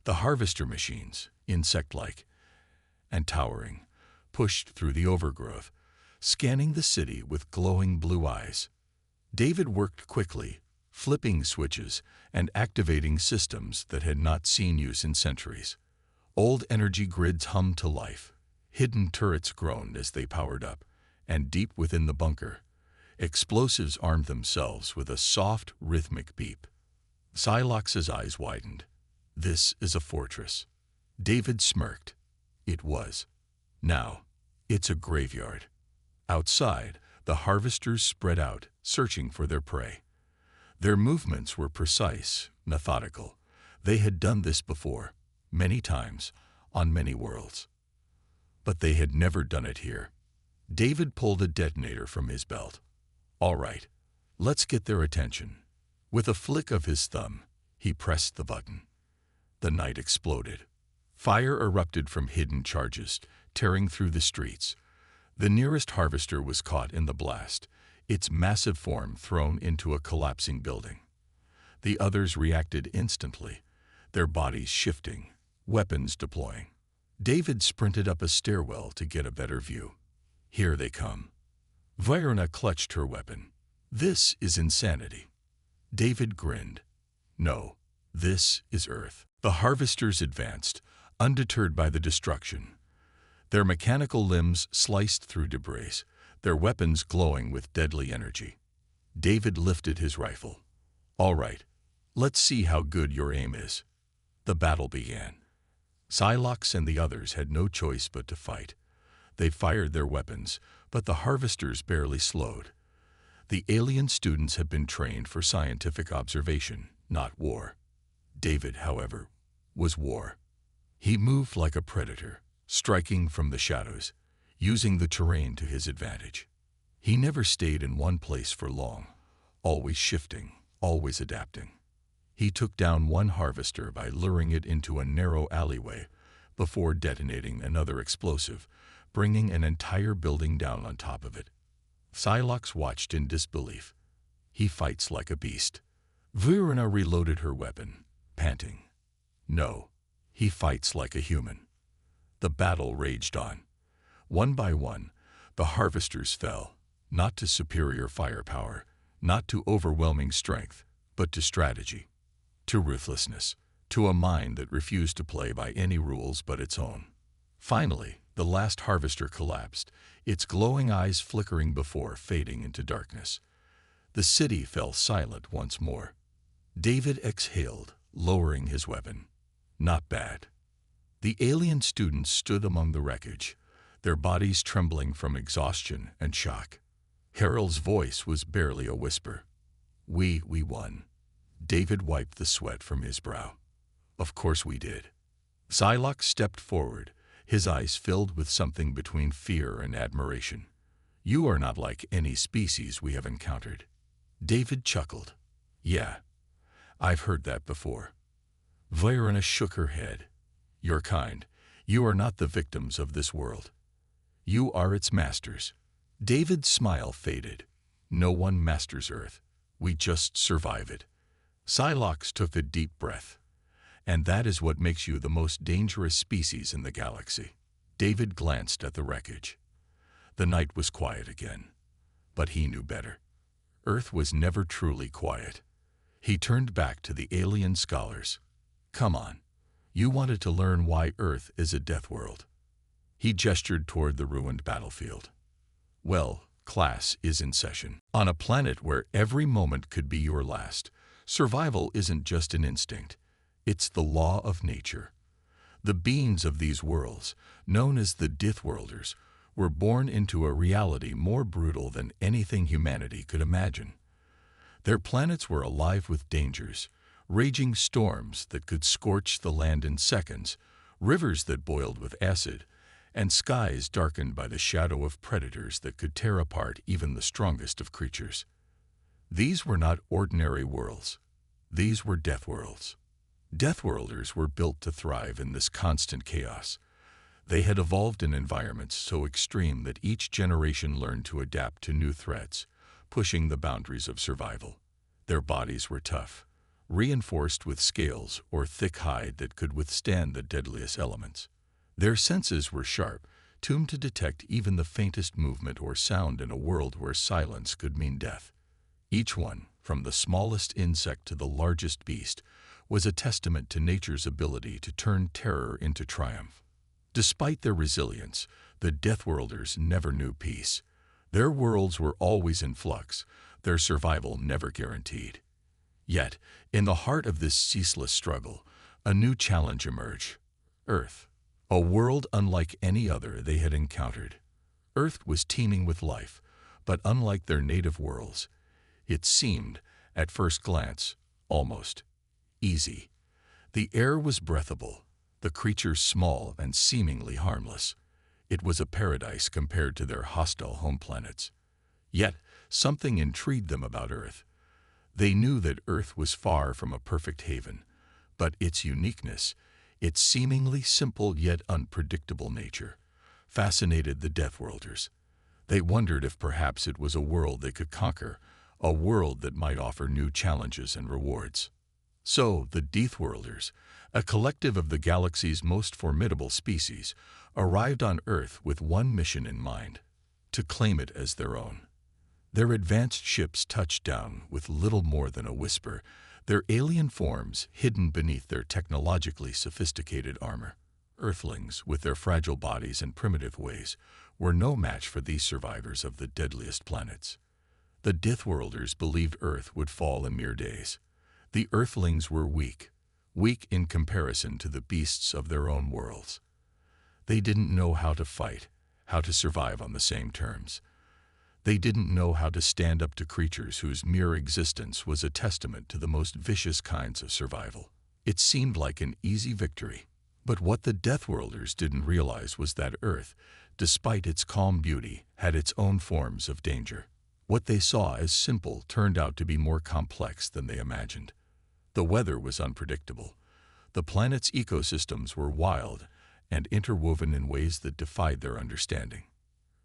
The harvester machines, insect-like and towering, pushed through the overgrowth, scanning the city with glowing blue eyes. David worked quickly, flipping switches and activating systems that had not seen use in centuries. Old energy grids hummed to life. Hidden turrets groaned as they powered up, and deep within the bunker, explosives armed themselves with a soft, rhythmic beep. Psylocke's eyes widened. This is a fortress. David smirked. It was. Now, it's a graveyard. Outside, the harvesters spread out, searching for their prey. Their movements were precise, methodical. They had done this before, many times, on many worlds. But they had never done it here. David pulled a detonator from his belt. All right, let's get their attention. With a flick of his thumb, he pressed the button. The night exploded. Fire erupted from hidden charges, tearing through the streets. The nearest harvester was caught in the blast, its massive form thrown into a collapsing building. The others reacted instantly, their bodies shifting, weapons deploying. David sprinted up a stairwell to get a better view. Here they come. Verona clutched her weapon. This is insanity. David grinned. No, this is Earth. The harvesters advanced, undeterred by the destruction. Their mechanical limbs sliced through debris, their weapons glowing with deadly energy. David lifted his rifle. All right, let's see how good your aim is. The battle began. Psylocke and the others had no choice but to fight. They fired their weapons, but the harvesters barely slowed. The alien students had been trained for scientific observation, not war. David, however, was war. He moved like a predator, striking from the shadows, using the terrain to his advantage. He never stayed in one place for long, always shifting, always adapting. He took down one harvester by luring it into a narrow alleyway before detonating another explosive, bringing an entire building down on top of it. Psylocke watched in disbelief. He fights like a beast. Verona reloaded her weapon, panting. No, he fights like a human. The battle raged on. One by one, the harvesters fell, not to superior firepower, not to overwhelming strength, but to strategy, to ruthlessness, to a mind that refused to play by any rules but its own. Finally, the last harvester collapsed, its glowing eyes flickering before fading into darkness. The city fell silent once more. David exhaled, lowering his weapon. Not bad. The alien students stood among the wreckage, their bodies trembling from exhaustion and shock. Harold's voice was barely a whisper. We won. David wiped the sweat from his brow. Of course we did. Psylocke stepped forward, his eyes filled with something between fear and admiration. You are not like any species we have encountered. David chuckled. Yeah, I've heard that before. Verona shook her head. You're kind. You are not the victims of this world. You are its masters. David's smile faded. No one masters Earth. We just survive it. Psylocke took a deep breath. And that is what makes you the most dangerous species in the galaxy. David glanced at the wreckage. The night was quiet again. But he knew better. Earth was never truly quiet. He turned back to the alien scholars. Come on. You wanted to learn why Earth is a death world. He gestured toward the ruined battlefield. Well, class is in session. On a planet where every moment could be your last, survival isn't just an instinct. It's the law of nature. The beings of these worlds, known as the Deathworlders, were born into a reality more brutal than anything humanity could imagine. Their planets were alive with dangers, raging storms that could scorch the land in seconds, rivers that boiled with acid, and skies darkened by the shadow of predators that could tear apart even the strongest of creatures. These were not ordinary worlds. These were death worlds. Deathworlders were built to thrive in this constant chaos. They had evolved in environments so extreme that each generation learned to adapt to new threats, pushing the boundaries of survival. Their bodies were tough, reinforced with scales or thick hide that could withstand the deadliest elements. Their senses were sharp, tuned to detect even the faintest movement or sound in a world where silence could mean death. Each one, from the smallest insect to the largest beast, was a testament to nature's ability to turn terror into triumph. Despite their resilience, the Deathworlders never knew peace. Their worlds were always in flux, their survival never guaranteed. Yet, in the heart of this ceaseless struggle, a new challenge emerged. Earth, a world unlike any other they had encountered. Earth was teeming with life, but unlike their native worlds, it seemed, at first glance, almost easy. The air was breathable, the creatures small and seemingly harmless. It was a paradise compared to their hostile home planets. Yet, something intrigued them about Earth. They knew that Earth was far from a perfect haven, but its uniqueness, its seemingly simple yet unpredictable nature, fascinated the Deathworlders. They wondered if perhaps it was a world they could conquer, a world that might offer new challenges and rewards. So, the Deathworlders, a collective of the galaxy's most formidable species, arrived on Earth with one mission in mind: to claim it as their own. Their advanced ships touched down with little more than a whisper, their alien forms hidden beneath their technologically sophisticated armor. Earthlings, with their fragile bodies and primitive ways, were no match for these survivors of the deadliest planets. The Deathworlders believed Earth would fall in mere days. The Earthlings were weak in comparison to the beasts of their own worlds. They didn't know how to fight, how to survive on the same terms. They didn't know how to stand up to creatures whose mere existence was a testament to the most vicious kinds of survival. It seemed like an easy victory. But what the Deathworlders didn't realize was that Earth, despite its calm beauty, had its own forms of danger. What they saw as simple turned out to be more complex than they imagined. The weather was unpredictable. The planet's ecosystems were wild and interwoven in ways that defied their understanding.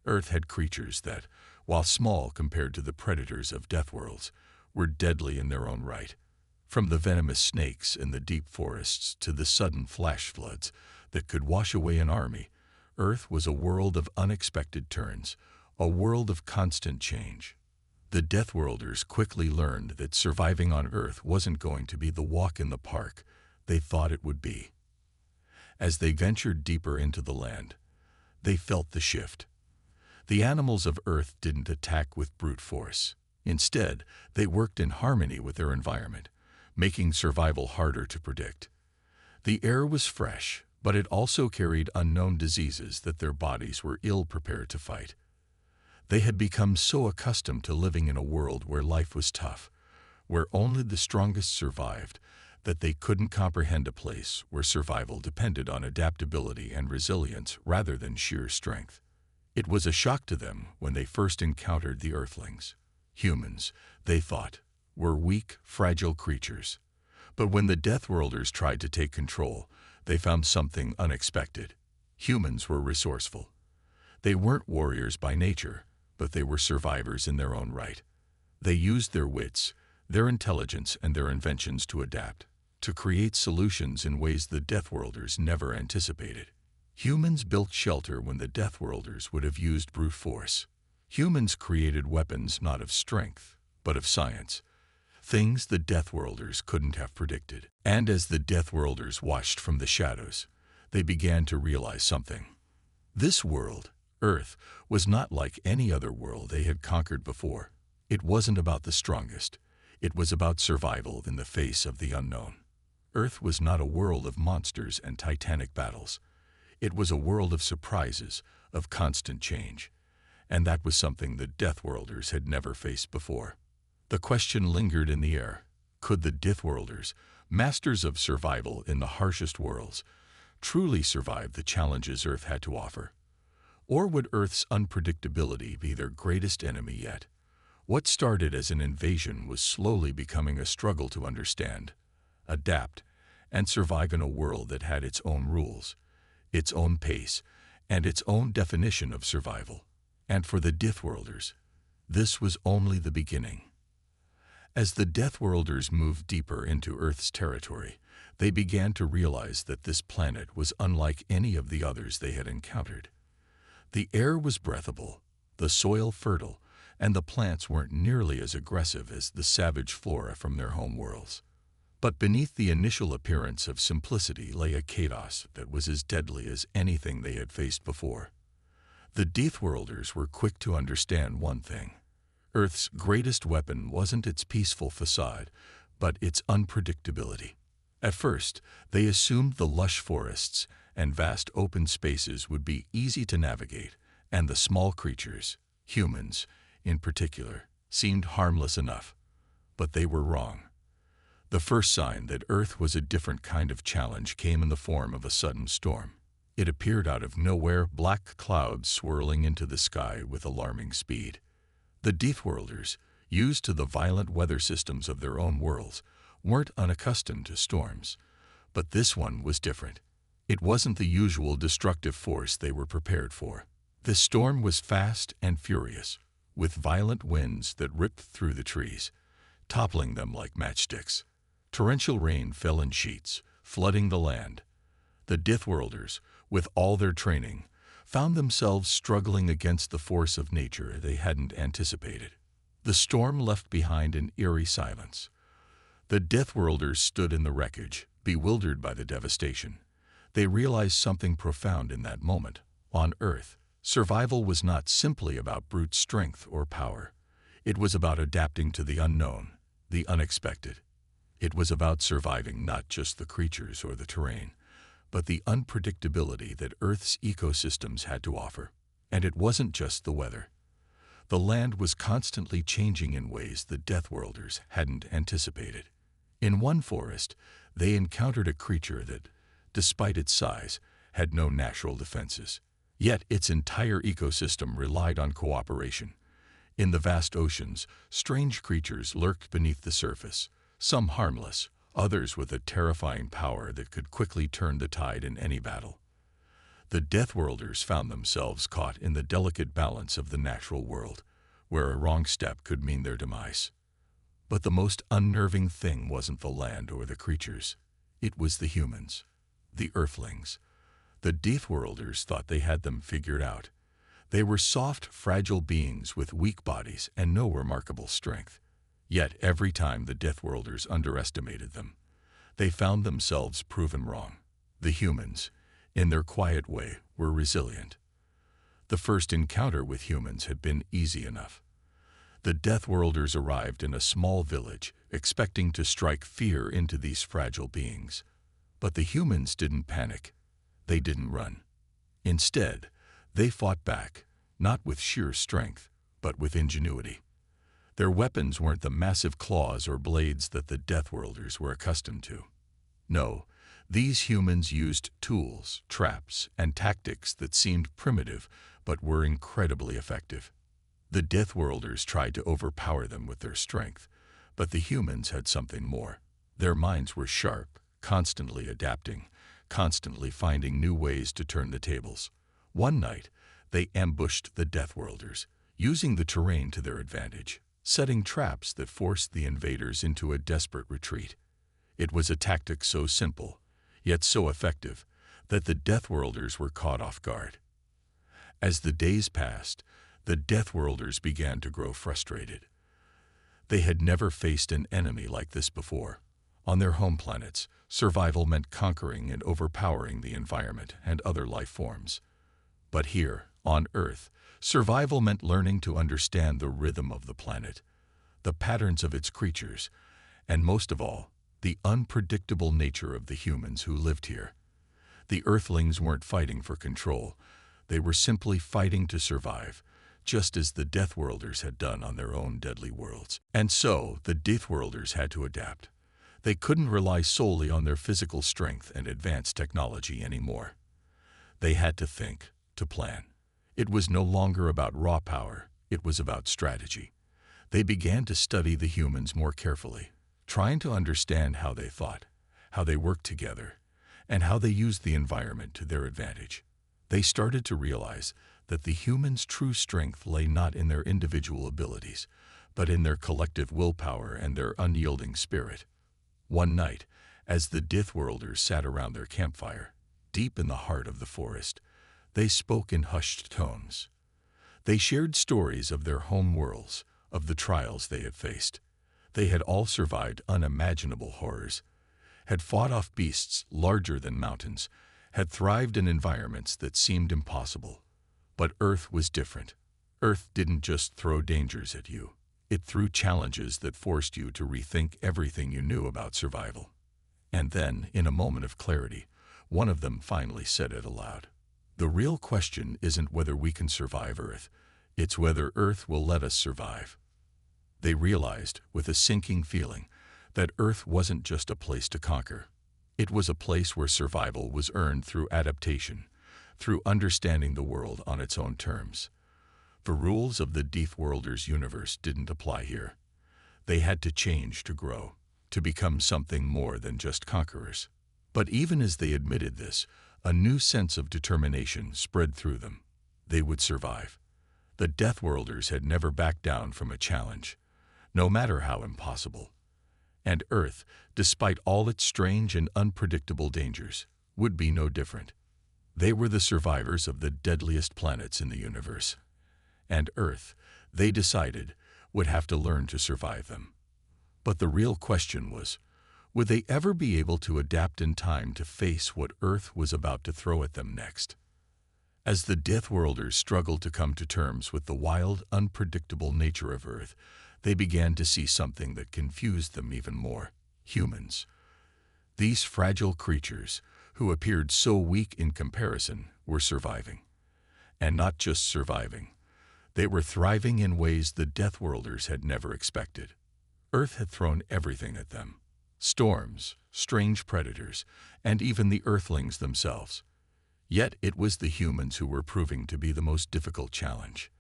Earth had creatures that, while small compared to the predators of Deathworlds, were deadly in their own right. From the venomous snakes in the deep forests to the sudden flash floods that could wash away an army, Earth was a world of unexpected turns, a world of constant change. The Deathworlders quickly learned that surviving on Earth wasn't going to be the walk in the park they thought it would be. As they ventured deeper into the land, they felt the shift. The animals of Earth didn't attack with brute force. Instead, they worked in harmony with their environment, making survival harder to predict. The air was fresh, but it also carried unknown diseases that their bodies were ill-prepared to fight. They had become so accustomed to living in a world where life was tough, where only the strongest survived, that they couldn't comprehend a place where survival depended on adaptability and resilience rather than sheer strength. It was a shock to them when they first encountered the Earthlings. Humans, they thought, were weak, fragile creatures. But when the Deathworlders tried to take control, they found something unexpected. Humans were resourceful. They weren't warriors by nature, but they were survivors in their own right. They used their wits, their intelligence, and their inventions to adapt, to create solutions in ways the Deathworlders never anticipated. Humans built shelter when the Deathworlders would have used brute force. Humans created weapons not of strength, but of science. Things the Deathworlders couldn't have predicted. And as the Deathworlders watched from the shadows, they began to realize something. This world, Earth, was not like any other world they had conquered before. It wasn't about the strongest. It was about survival in the face of the unknown. Earth was not a world of monsters and titanic battles. It was a world of surprises, of constant change. And that was something the Deathworlders had never faced before. The question lingered in the air. Could the Deathworlders, masters of survival in the harshest worlds, truly survive the challenges Earth had to offer? Or would Earth's unpredictability be their greatest enemy yet? What started as an invasion was slowly becoming a struggle to understand, adapt, and survive in a world that had its own rules, its own pace, and its own definition of survival. And for the Deathworlders, this was only the beginning. As the Deathworlders moved deeper into Earth's territory, they began to realize that this planet was unlike any of the others they had encountered. The air was breathable, the soil fertile, and the plants weren't nearly as aggressive as the savage flora from their home worlds. But beneath the initial appearance of simplicity lay a chaos that was as deadly as anything they had faced before. The Deathworlders were quick to understand one thing. Earth's greatest weapon wasn't its peaceful facade, but its unpredictability. At first, they assumed the lush forests and vast open spaces would be easy to navigate, and the small creatures, humans in particular, seemed harmless enough. But they were wrong. The first sign that Earth was a different kind of challenge came in the form of a sudden storm. It appeared out of nowhere, black clouds swirling into the sky with alarming speed. The Deathworlders, used to the violent weather systems of their own worlds, weren't unaccustomed to storms. But this one was different. It wasn't the usual destructive force they were prepared for. This storm was fast and furious, with violent winds that ripped through the trees, toppling them like matchsticks. Torrential rain fell in sheets, flooding the land. The Deathworlders, with all their training, found themselves struggling against the force of nature they hadn't anticipated. The storm left behind an eerie silence. The Deathworlders stood in the wreckage, bewildered by the devastation. They realized something profound in that moment. On Earth, survival was not simply about brute strength or power. It was about adapting to the unknown, the unexpected. It was about surviving not just the creatures or the terrain, but the unpredictability that Earth's ecosystems had to offer. And it wasn't just the weather. The land was constantly changing in ways the Deathworlders hadn't anticipated. In one forest, they encountered a creature that, despite its size, had no natural defenses. Yet its entire ecosystem relied on cooperation. In the vast oceans, strange creatures lurked beneath the surface, some harmless, others with a terrifying power that could quickly turn the tide in any battle. The Deathworlders found themselves caught in the delicate balance of the natural world, where a wrong step could mean their demise. But the most unnerving thing wasn't the land or the creatures. It was the humans, the Earthlings. The Deathworlders thought they had them figured out. They were soft, fragile beings with weak bodies and no remarkable strength. Yet every time the Deathworlders underestimated them, they found themselves proven wrong. The humans, in their quiet way, were resilient. The first encounter with humans had been easy enough. The Deathworlders arrived in a small village, expecting to strike fear into these fragile beings. But the humans didn't panic. They didn't run. Instead, they fought back, not with sheer strength, but with ingenuity. Their weapons weren't the massive claws or blades that the Deathworlders were accustomed to. No, these humans used tools, traps, and tactics that seemed primitive but were incredibly effective. The Deathworlders tried to overpower them with their strength, but the humans had something more. Their minds were sharp, constantly adapting, constantly finding new ways to turn the tables. One night, they ambushed the Deathworlders, using the terrain to their advantage, setting traps that forced the invaders into a desperate retreat. It was a tactic so simple, yet so effective, that the Deathworlders were caught off guard. As the days passed, the Deathworlders began to grow frustrated. They had never faced an enemy like this before. On their home planets, survival meant conquering and overpowering the environment and other life forms. But here, on Earth, survival meant learning to understand the rhythm of the planet, the patterns of its creatures, and most of all, the unpredictable nature of the humans who lived here. The Earthlings weren't fighting for control. They were simply fighting to survive, just as the Deathworlders had done on their own deadly worlds. And so, the Deathworlders had to adapt. They couldn't rely solely on their physical strength and advanced technology anymore. They had to think, to plan. It was no longer about raw power, it was about strategy. They began to study the humans more carefully, trying to understand how they thought, how they worked together, and how they used the environment to their advantage. They started to realize that the humans' true strength lay not in their individual abilities, but in their collective willpower and their unyielding spirit. One night, as the Deathworlders sat around their campfire, deep in the heart of the forest, they spoke in hushed tones. They shared stories of their home worlds, of the trials they had faced. They had all survived unimaginable horrors, had fought off beasts larger than mountains, had thrived in environments that seemed impossible. But Earth was different. Earth didn't just throw dangers at you. It threw challenges that forced you to rethink everything you knew about survival. And then, in a moment of clarity, one of them finally said it aloud. The real question isn't whether we can survive Earth, it's whether Earth will let us survive. They realized, with a sinking feeling, that Earth wasn't just a place to conquer. It was a place where survival was earned through adaptation, through understanding the world on its own terms. The rules of the Deathworlders universe didn't apply here. They had to change to grow, to become something more than just conquerors. But even as they admitted this, a new sense of determination spread through them. They would survive. The Deathworlders had never backed down from a challenge, no matter how impossible. And Earth, despite all its strange and unpredictable dangers, would be no different. They were the survivors of the deadliest planets in the universe. And Earth, they decided, would have to learn to survive them. But the real question was, would they ever be able to adapt in time to face what Earth was about to throw at them next? As the Deathworlders struggled to come to terms with the wild, unpredictable nature of Earth, they began to see something that confused them even more: humans. These fragile creatures, who appeared so weak in comparison, were surviving. And not just surviving. They were thriving in ways the Deathworlders had never expected. Earth had thrown everything at them: storms, strange predators, and even the Earthlings themselves. Yet it was the humans who were proving to be the most difficult challenge.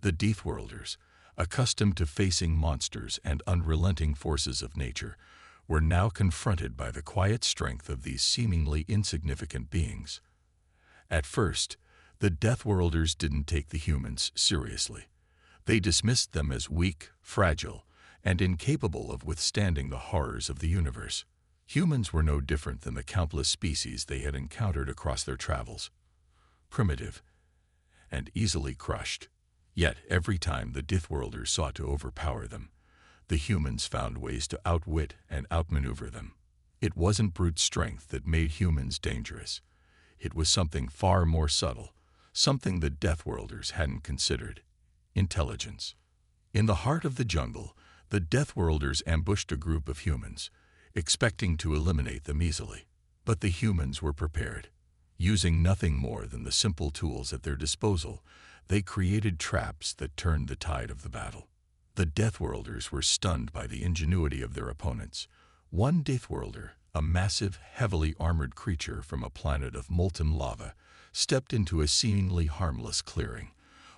The Deathworlders, accustomed to facing monsters and unrelenting forces of nature, were now confronted by the quiet strength of these seemingly insignificant beings. At first, the Deathworlders didn't take the humans seriously. They dismissed them as weak, fragile, and incapable of withstanding the horrors of the universe. Humans were no different than the countless species they had encountered across their travels: primitive and easily crushed. Yet every time the Deathworlders sought to overpower them, the humans found ways to outwit and outmaneuver them. It wasn't brute strength that made humans dangerous. It was something far more subtle, something the Deathworlders hadn't considered: intelligence. In the heart of the jungle, the Deathworlders ambushed a group of humans, expecting to eliminate them easily. But the humans were prepared. Using nothing more than the simple tools at their disposal, they created traps that turned the tide of the battle. The Deathworlders were stunned by the ingenuity of their opponents. One Deathworlder, a massive, heavily armored creature from a planet of molten lava, stepped into a seemingly harmless clearing,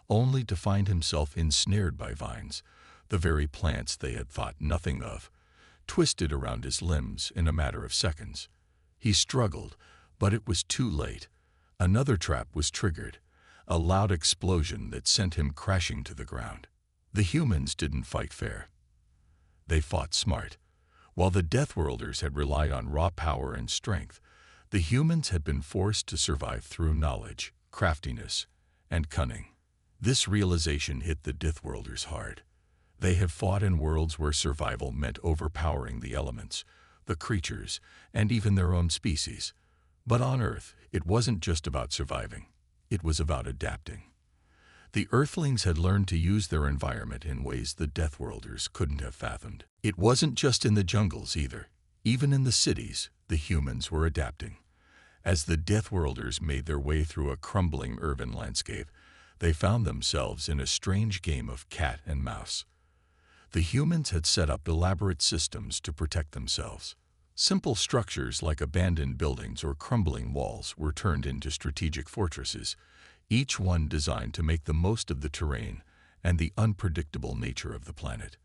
only to find himself ensnared by vines, the very plants they had thought nothing of, twisted around his limbs in a matter of seconds. He struggled, but it was too late. Another trap was triggered, a loud explosion that sent him crashing to the ground. The humans didn't fight fair. They fought smart. While the Deathworlders had relied on raw power and strength, the humans had been forced to survive through knowledge, craftiness, and cunning. This realization hit the Deathworlders hard. They had fought in worlds where survival meant overpowering the elements, the creatures, and even their own species. But on Earth, it wasn't just about surviving. It was about adapting. The Earthlings had learned to use their environment in ways the Deathworlders couldn't have fathomed. It wasn't just in the jungles either. Even in the cities, the humans were adapting. As the Deathworlders made their way through a crumbling urban landscape, they found themselves in a strange game of cat and mouse. The humans had set up elaborate systems to protect themselves. Simple structures like abandoned buildings or crumbling walls were turned into strategic fortresses, each one designed to make the most of the terrain and the unpredictable nature of the planet.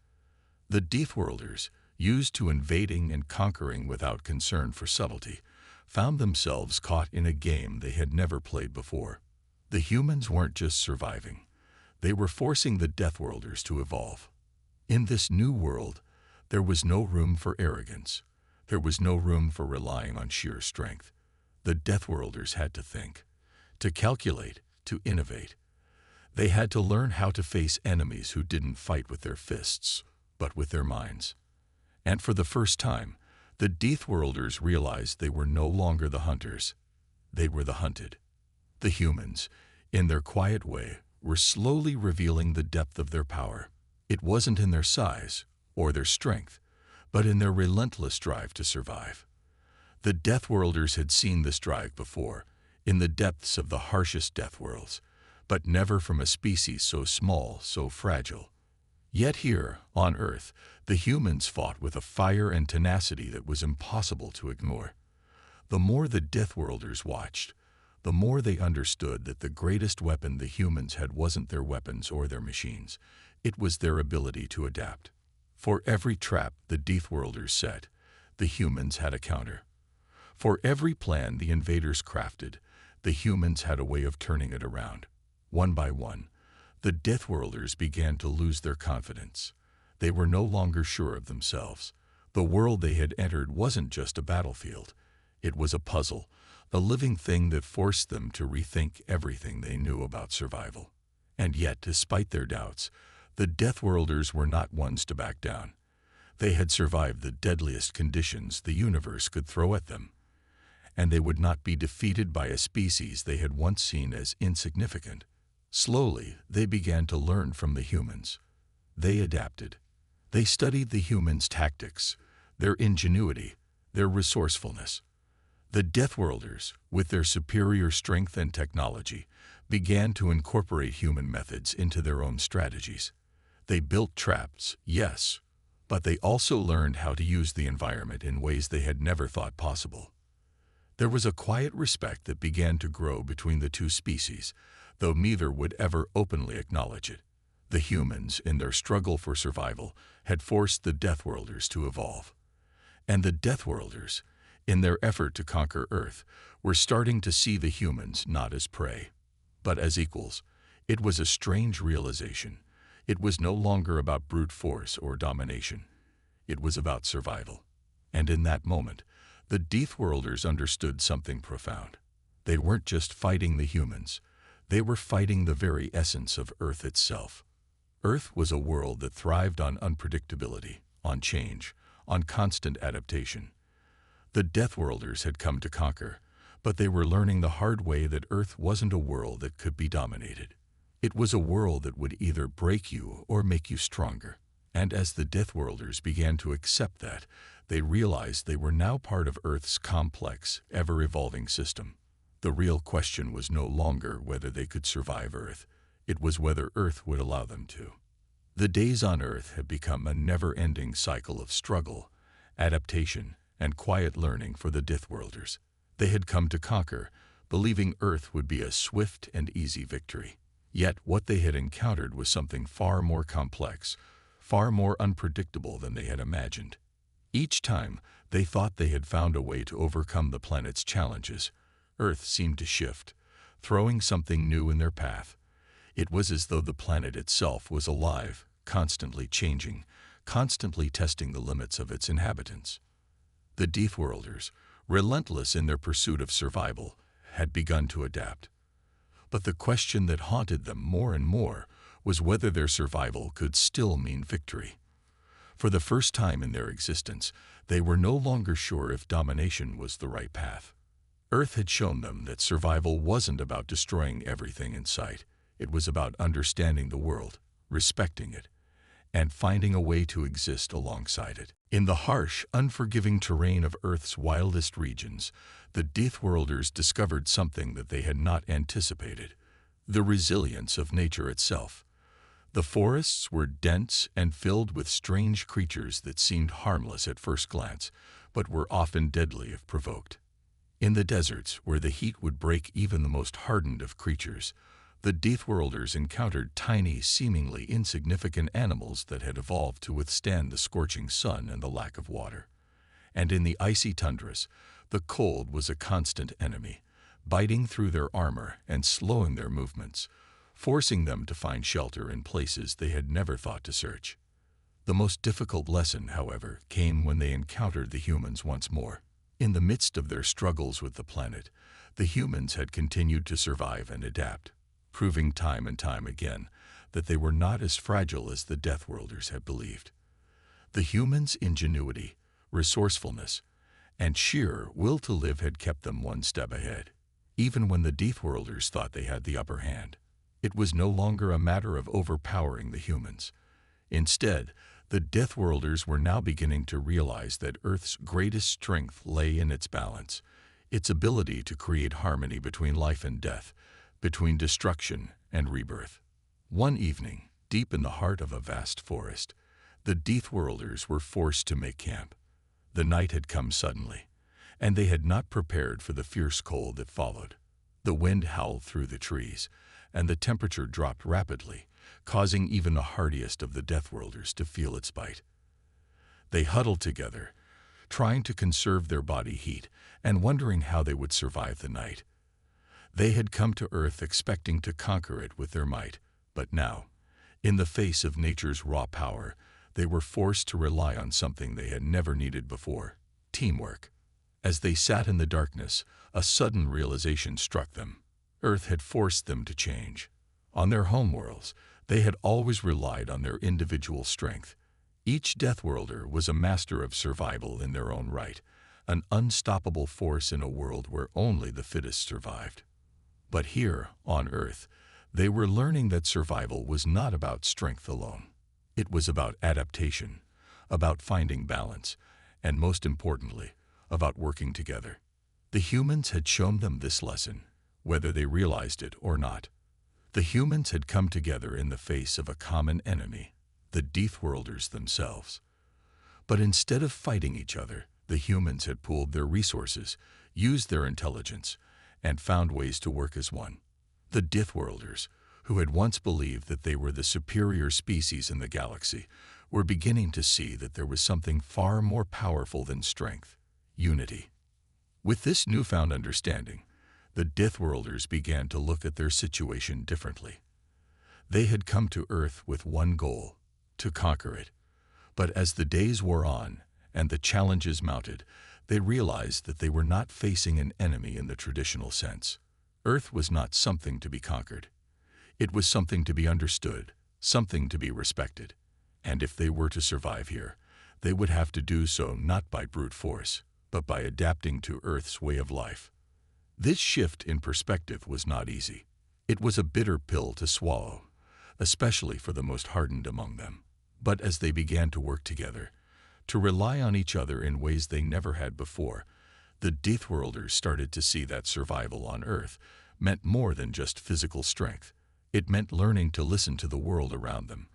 The Deathworlders, used to invading and conquering without concern for subtlety, found themselves caught in a game they had never played before. The humans weren't just surviving. They were forcing the Deathworlders to evolve. In this new world, there was no room for arrogance. There was no room for relying on sheer strength. The Deathworlders had to think, to calculate, to innovate. They had to learn how to face enemies who didn't fight with their fists, but with their minds. And for the first time, the Deathworlders realized they were no longer the hunters. They were the hunted. The humans, in their quiet way, were slowly revealing the depth of their power. It wasn't in their size or their strength, but in their relentless drive to survive. The Deathworlders had seen this drive before, in the depths of the harshest death worlds, but never from a species so small, so fragile. Yet here, on Earth, the humans fought with a fire and tenacity that was impossible to ignore. The more the Deathworlders watched, the more they understood that the greatest weapon the humans had wasn't their weapons or their machines. It was their ability to adapt. For every trap the Deathworlders set, the humans had a counter. For every plan the invaders crafted, the humans had a way of turning it around. One by one, the Deathworlders began to lose their confidence. They were no longer sure of themselves. The world they had entered wasn't just a battlefield. It was a puzzle, a living thing that forced them to rethink everything they knew about survival. And yet, despite their doubts, the Deathworlders were not ones to back down. They had survived the deadliest conditions the universe could throw at them, and they would not be defeated by a species they had once seen as insignificant. Slowly, they began to learn from the humans. They adapted. They studied the humans' tactics, their ingenuity, their resourcefulness. The Deathworlders, with their superior strength and technology, began to incorporate human methods into their own strategies. They built traps, yes, but they also learned how to use the environment in ways they had never thought possible. There was a quiet respect that began to grow between the two species, though neither would ever openly acknowledge it. The humans, in their struggle for survival, had forced the Deathworlders to evolve. And the Deathworlders, in their effort to conquer Earth, were starting to see the humans not as prey, but as equals. It was a strange realization. It was no longer about brute force or domination. It was about survival. And in that moment, the Deathworlders understood something profound. They weren't just fighting the humans. They were fighting the very essence of Earth itself. Earth was a world that thrived on unpredictability, on change, on constant adaptation. The Deathworlders had come to conquer, but they were learning the hard way that Earth wasn't a world that could be dominated. It was a world that would either break you or make you stronger. And as the Deathworlders began to accept that, they realized they were now part of Earth's complex, ever-evolving system. The real question was no longer whether they could survive Earth. It was whether Earth would allow them to. The days on Earth had become a never-ending cycle of struggle, adaptation, and quiet learning for the Deathworlders. They had come to conquer, believing Earth would be a swift and easy victory. Yet what they had encountered was something far more complex, far more unpredictable than they had imagined. Each time they thought they had found a way to overcome the planet's challenges, Earth seemed to shift, throwing something new in their path. It was as though the planet itself was alive, constantly changing, constantly testing the limits of its inhabitants. The Deathworlders, relentless in their pursuit of survival, had begun to adapt. But the question that haunted them more and more was whether their survival could still mean victory. For the first time in their existence, they were no longer sure if domination was the right path. Earth had shown them that survival wasn't about destroying everything in sight. It was about understanding the world, respecting it, and finding a way to exist alongside it. In the harsh, unforgiving terrain of Earth's wildest regions, the Deathworlders discovered something that they had not anticipated: the resilience of nature itself. The forests were dense and filled with strange creatures that seemed harmless at first glance, but were often deadly if provoked. In the deserts, where the heat would break even the most hardened of creatures, the Deathworlders encountered tiny, seemingly insignificant animals that had evolved to withstand the scorching sun and the lack of water. And in the icy tundras, the cold was a constant enemy, biting through their armor and slowing their movements, forcing them to find shelter in places they had never thought to search. The most difficult lesson, however, came when they encountered the humans once more. In the midst of their struggles with the planet, the humans had continued to survive and adapt, proving time and time again that they were not as fragile as the Deathworlders had believed. The humans' ingenuity, resourcefulness, and sheer will to live had kept them one step ahead, even when the Deathworlders thought they had the upper hand. It was no longer a matter of overpowering the humans. Instead, the Deathworlders were now beginning to realize that Earth's greatest strength lay in its balance, its ability to create harmony between life and death, between destruction and rebirth. One evening, deep in the heart of a vast forest, the Deathworlders were forced to make camp. The night had come suddenly, and they had not prepared for the fierce cold that followed. The wind howled through the trees, and the temperature dropped rapidly, causing even the hardiest of the Deathworlders to feel its bite. They huddled together, trying to conserve their body heat and wondering how they would survive the night. They had come to Earth expecting to conquer it with their might, but now, in the face of nature's raw power, they were forced to rely on something they had never needed before: teamwork. As they sat in the darkness, a sudden realization struck them. Earth had forced them to change. On their homeworlds, they had always relied on their individual strength. Each Deathworlder was a master of survival in their own right, an unstoppable force in a world where only the fittest survived. But here, on Earth, they were learning that survival was not about strength alone. It was about adaptation, about finding balance, and most importantly, about working together. The humans had shown them this lesson, whether they realized it or not. The humans had come together in the face of a common enemy, the Deathworlders themselves. But instead of fighting each other, the humans had pooled their resources, used their intelligence, and found ways to work as one. The Deathworlders, who had once believed that they were the superior species in the galaxy, were beginning to see that there was something far more powerful than strength: unity. With this newfound understanding, the Deathworlders began to look at their situation differently. They had come to Earth with one goal: to conquer it. But as the days wore on and the challenges mounted, they realized that they were not facing an enemy in the traditional sense. Earth was not something to be conquered. It was something to be understood, something to be respected. And if they were to survive here, they would have to do so not by brute force, but by adapting to Earth's way of life. This shift in perspective was not easy. It was a bitter pill to swallow, especially for the most hardened among them. But as they began to work together, to rely on each other in ways they never had before, the Deathworlders started to see that survival on Earth meant more than just physical strength. It meant learning to listen to the world around them,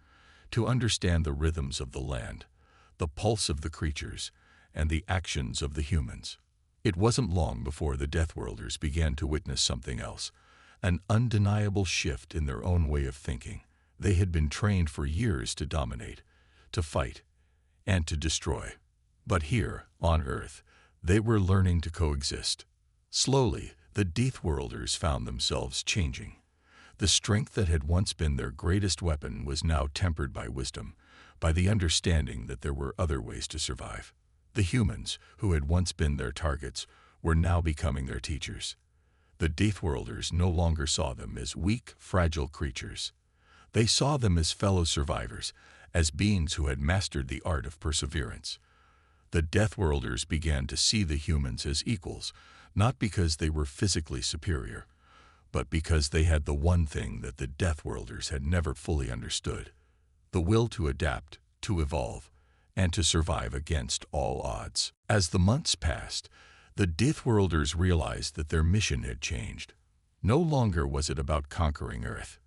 to understand the rhythms of the land, the pulse of the creatures, and the actions of the humans. It wasn't long before the Deathworlders began to witness something else, an undeniable shift in their own way of thinking. They had been trained for years to dominate, to fight, and to destroy. But here, on Earth, they were learning to coexist. Slowly, the Deathworlders found themselves changing. The strength that had once been their greatest weapon was now tempered by wisdom, by the understanding that there were other ways to survive. The humans, who had once been their targets, were now becoming their teachers. The Deathworlders no longer saw them as weak, fragile creatures. They saw them as fellow survivors, as beings who had mastered the art of perseverance. The Deathworlders began to see the humans as equals, not because they were physically superior, but because they had the one thing that the Deathworlders had never fully understood: the will to adapt, to evolve, and to survive against all odds. As the months passed, the Deathworlders realized that their mission had changed. No longer was it about conquering Earth.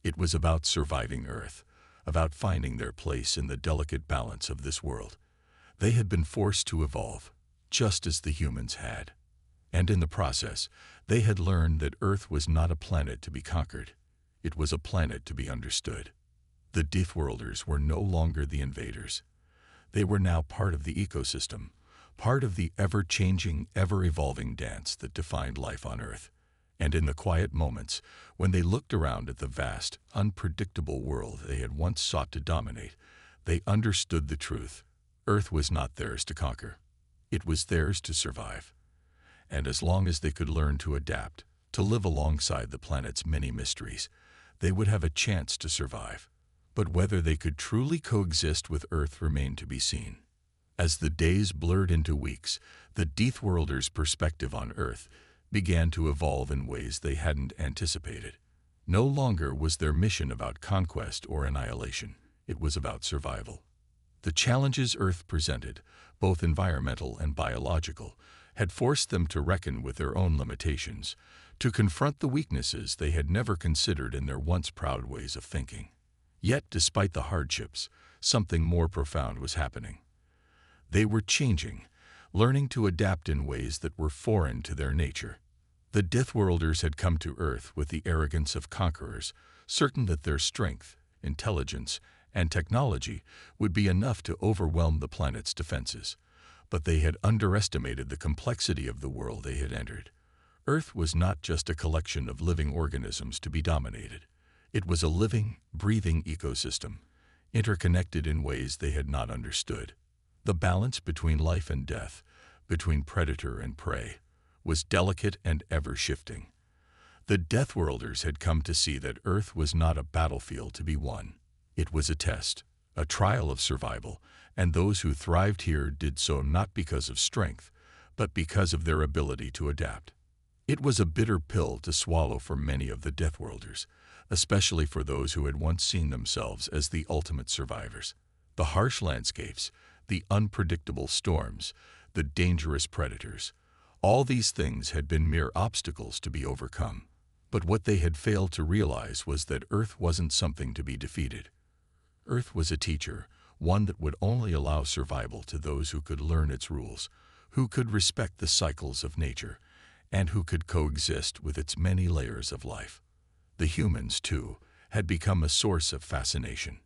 It was about surviving Earth, about finding their place in the delicate balance of this world. They had been forced to evolve, just as the humans had. And in the process, they had learned that Earth was not a planet to be conquered. It was a planet to be understood. The Deathworlders were no longer the invaders. They were now part of the ecosystem, part of the ever-changing, ever-evolving dance that defined life on Earth. And in the quiet moments, when they looked around at the vast, unpredictable world they had once sought to dominate, they understood the truth. Earth was not theirs to conquer. It was theirs to survive. And as long as they could learn to adapt, to live alongside the planet's many mysteries, they would have a chance to survive. But whether they could truly coexist with Earth remained to be seen. As the days blurred into weeks, the Deathworlders' perspective on Earth began to evolve in ways they hadn't anticipated. No longer was their mission about conquest or annihilation. It was about survival. The challenges Earth presented, both environmental and biological, had forced them to reckon with their own limitations, to confront the weaknesses they had never considered in their once proud ways of thinking. Yet, despite the hardships, something more profound was happening. They were changing, learning to adapt in ways that were foreign to their nature. The Deathworlders had come to Earth with the arrogance of conquerors, certain that their strength, intelligence, and technology would be enough to overwhelm the planet's defenses. But they had underestimated the complexity of the world they had entered. Earth was not just a collection of living organisms to be dominated. It was a living, breathing ecosystem, interconnected in ways they had not understood. The balance between life and death, between predator and prey, was delicate and ever-shifting. The Deathworlders had come to see that Earth was not a battlefield to be won. It was a test, a trial of survival, and those who thrived here did so not because of strength, but because of their ability to adapt. It was a bitter pill to swallow for many of the Deathworlders, especially for those who had once seen themselves as the ultimate survivors. The harsh landscapes, the unpredictable storms, the dangerous predators, all these things had been mere obstacles to be overcome. But what they had failed to realize was that Earth wasn't something to be defeated. Earth was a teacher, one that would only allow survival to those who could learn its rules, who could respect the cycles of nature, and who could coexist with its many layers of life. The humans, too, had become a source of fascination.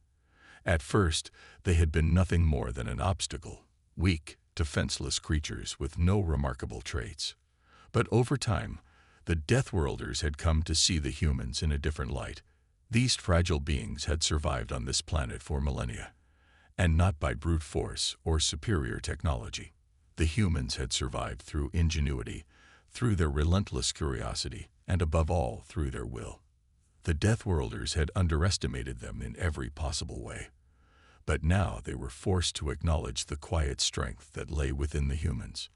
At first, they had been nothing more than an obstacle, weak, defenseless creatures with no remarkable traits. But over time, the Deathworlders had come to see the humans in a different light. These fragile beings had survived on this planet for millennia, and not by brute force or superior technology. The humans had survived through ingenuity, through their relentless curiosity, and above all, through their will. The Deathworlders had underestimated them in every possible way. But now they were forced to acknowledge the quiet strength that lay within the humans.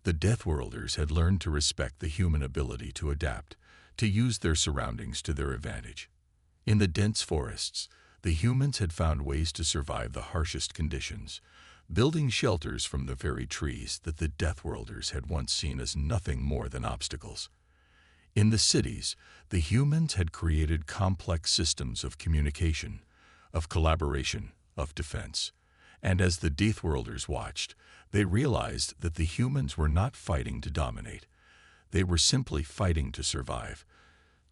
The Deathworlders had learned to respect the human ability to adapt, to use their surroundings to their advantage. In the dense forests, the humans had found ways to survive the harshest conditions, building shelters from the very trees that the Deathworlders had once seen as nothing more than obstacles. In the cities, the humans had created complex systems of communication, of collaboration, of defense. And as the Deathworlders watched, they realized that the humans were not fighting to dominate. They were simply fighting to survive,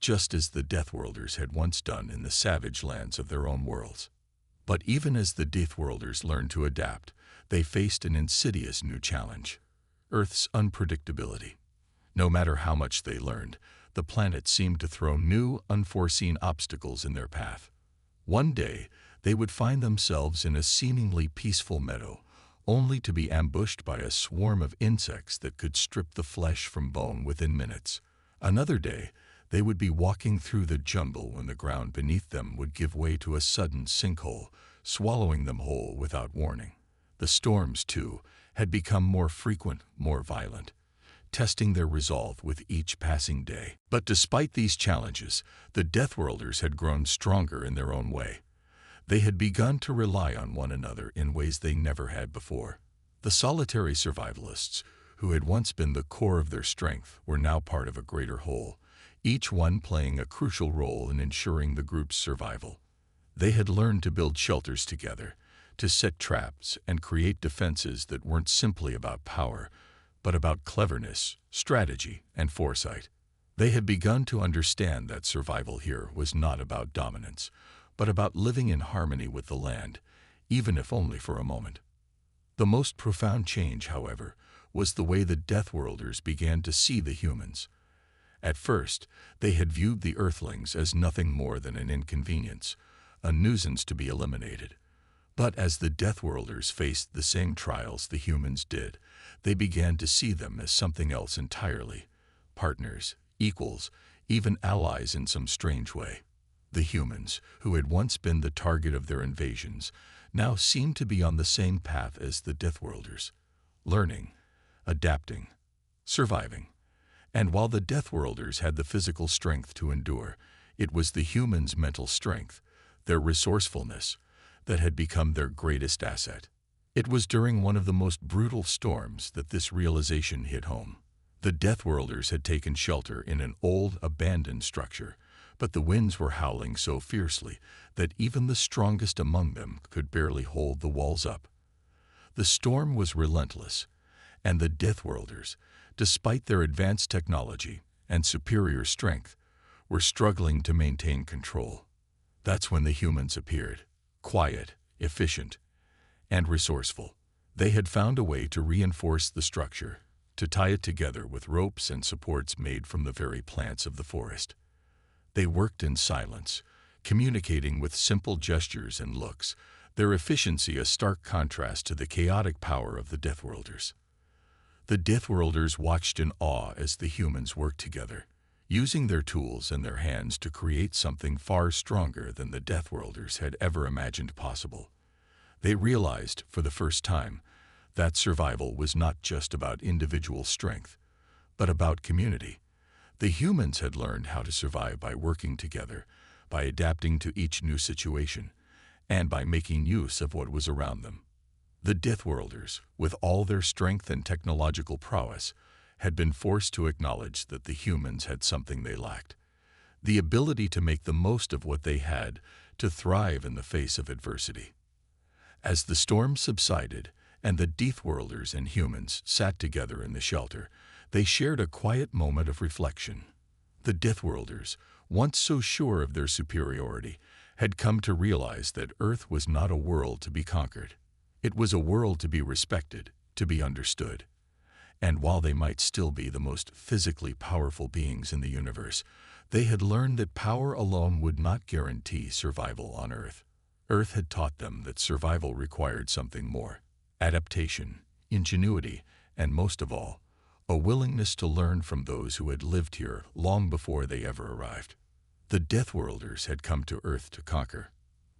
just as the Deathworlders had once done in the savage lands of their own worlds. But even as the Deathworlders learned to adapt, they faced an insidious new challenge: Earth's unpredictability. No matter how much they learned, the planet seemed to throw new, unforeseen obstacles in their path. One day, they would find themselves in a seemingly peaceful meadow, only to be ambushed by a swarm of insects that could strip the flesh from bone within minutes. Another day, they would be walking through the jungle when the ground beneath them would give way to a sudden sinkhole, swallowing them whole without warning. The storms, too, had become more frequent, more violent, testing their resolve with each passing day. But despite these challenges, the Deathworlders had grown stronger in their own way. They had begun to rely on one another in ways they never had before. The solitary survivalists, who had once been the core of their strength, were now part of a greater whole, each one playing a crucial role in ensuring the group's survival. They had learned to build shelters together, to set traps and create defenses that weren't simply about power, but about cleverness, strategy, and foresight. They had begun to understand that survival here was not about dominance, but about living in harmony with the land, even if only for a moment. The most profound change, however, was the way the Deathworlders began to see the humans. At first, they had viewed the Earthlings as nothing more than an inconvenience, a nuisance to be eliminated. But as the Deathworlders faced the same trials the humans did, they began to see them as something else entirely: partners, equals, even allies in some strange way. The humans, who had once been the target of their invasions, now seemed to be on the same path as the Deathworlders, learning, adapting, surviving. And while the Deathworlders had the physical strength to endure, it was the humans' mental strength, their resourcefulness, that had become their greatest asset. It was during one of the most brutal storms that this realization hit home. The Deathworlders had taken shelter in an old, abandoned structure, but the winds were howling so fiercely that even the strongest among them could barely hold the walls up. The storm was relentless, and the Deathworlders, despite their advanced technology, and superior strength were struggling to maintain control. That's when the humans appeared, quiet, efficient, and resourceful. They had found a way to reinforce the structure, to tie it together with ropes and supports made from the very plants of the forest. They worked in silence, communicating with simple gestures and looks, their efficiency a stark contrast to the chaotic power of the Deathworlders. The Deathworlders watched in awe as the humans worked together, using their tools and their hands to create something far stronger than the Deathworlders had ever imagined possible. They realized, for the first time, that survival was not just about individual strength, but about community. The humans had learned how to survive by working together, by adapting to each new situation, and by making use of what was around them. The Deathworlders, with all their strength and technological prowess, had been forced to acknowledge that the humans had something they lacked: the ability to make the most of what they had, to thrive in the face of adversity. As the storm subsided and the Deathworlders and humans sat together in the shelter, they shared a quiet moment of reflection. The Deathworlders, once so sure of their superiority, had come to realize that Earth was not a world to be conquered. It was a world to be respected, to be understood. And while they might still be the most physically powerful beings in the universe, they had learned that power alone would not guarantee survival on Earth. Earth had taught them that survival required something more: adaptation, ingenuity, and most of all, a willingness to learn from those who had lived here long before they ever arrived. The Deathworlders had come to Earth to conquer,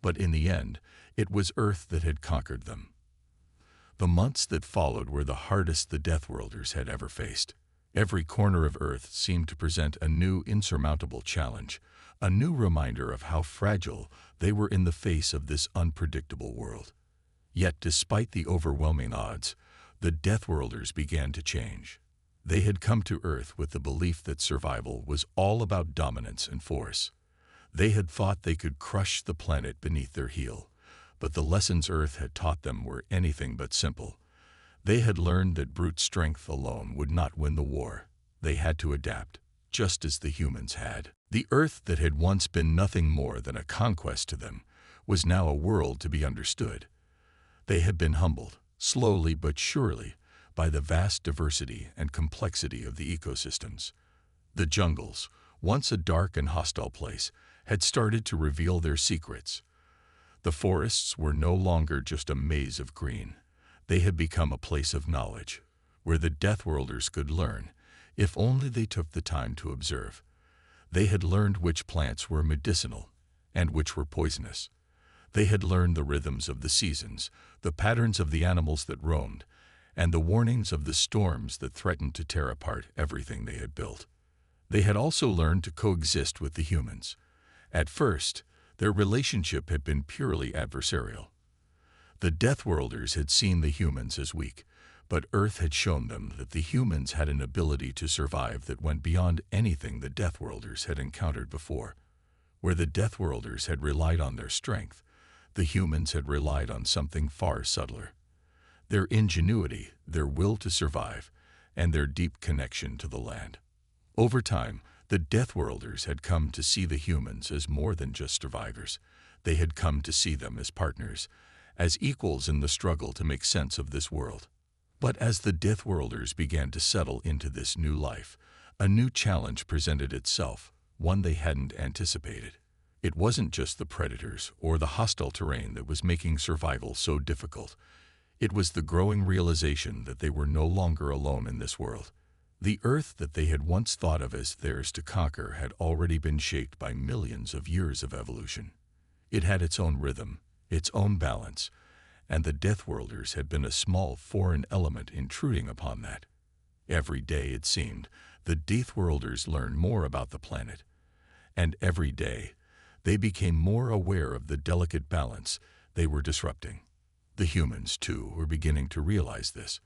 but in the end, it was Earth that had conquered them. The months that followed were the hardest the Deathworlders had ever faced. Every corner of Earth seemed to present a new insurmountable challenge, a new reminder of how fragile they were in the face of this unpredictable world. Yet despite the overwhelming odds, the Deathworlders began to change. They had come to Earth with the belief that survival was all about dominance and force. They had thought they could crush the planet beneath their heel, but the lessons Earth had taught them were anything but simple. They had learned that brute strength alone would not win the war. They had to adapt, just as the humans had. The Earth that had once been nothing more than a conquest to them was now a world to be understood. They had been humbled, slowly but surely, by the vast diversity and complexity of the ecosystems. The jungles, once a dark and hostile place, had started to reveal their secrets. The forests were no longer just a maze of green. They had become a place of knowledge, where the Deathworlders could learn, if only they took the time to observe. They had learned which plants were medicinal and which were poisonous. They had learned the rhythms of the seasons, the patterns of the animals that roamed, and the warnings of the storms that threatened to tear apart everything they had built. They had also learned to coexist with the humans. At first, their relationship had been purely adversarial. The Deathworlders had seen the humans as weak, but Earth had shown them that the humans had an ability to survive that went beyond anything the Deathworlders had encountered before. Where the Deathworlders had relied on their strength, the humans had relied on something far subtler: their ingenuity, their will to survive, and their deep connection to the land. Over time, the Deathworlders had come to see the humans as more than just survivors. They had come to see them as partners, as equals in the struggle to make sense of this world. But as the Deathworlders began to settle into this new life, a new challenge presented itself, one they hadn't anticipated. It wasn't just the predators or the hostile terrain that was making survival so difficult. It was the growing realization that they were no longer alone in this world. The Earth that they had once thought of as theirs to conquer had already been shaped by millions of years of evolution. It had its own rhythm, its own balance, and the Deathworlders had been a small foreign element intruding upon that. Every day, it seemed, the Deathworlders learned more about the planet, and every day they became more aware of the delicate balance they were disrupting. The humans, too, were beginning to realize this.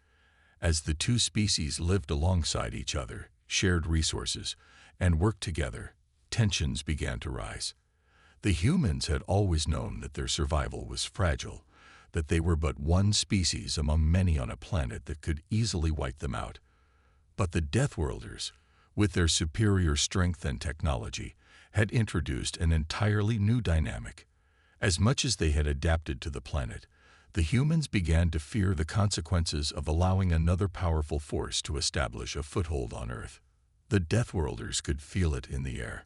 As the two species lived alongside each other, shared resources, and worked together, tensions began to rise. The humans had always known that their survival was fragile, that they were but one species among many on a planet that could easily wipe them out. But the Deathworlders, with their superior strength and technology, had introduced an entirely new dynamic. As much as they had adapted to the planet, the humans began to fear the consequences of allowing another powerful force to establish a foothold on Earth. The Deathworlders could feel it in the air.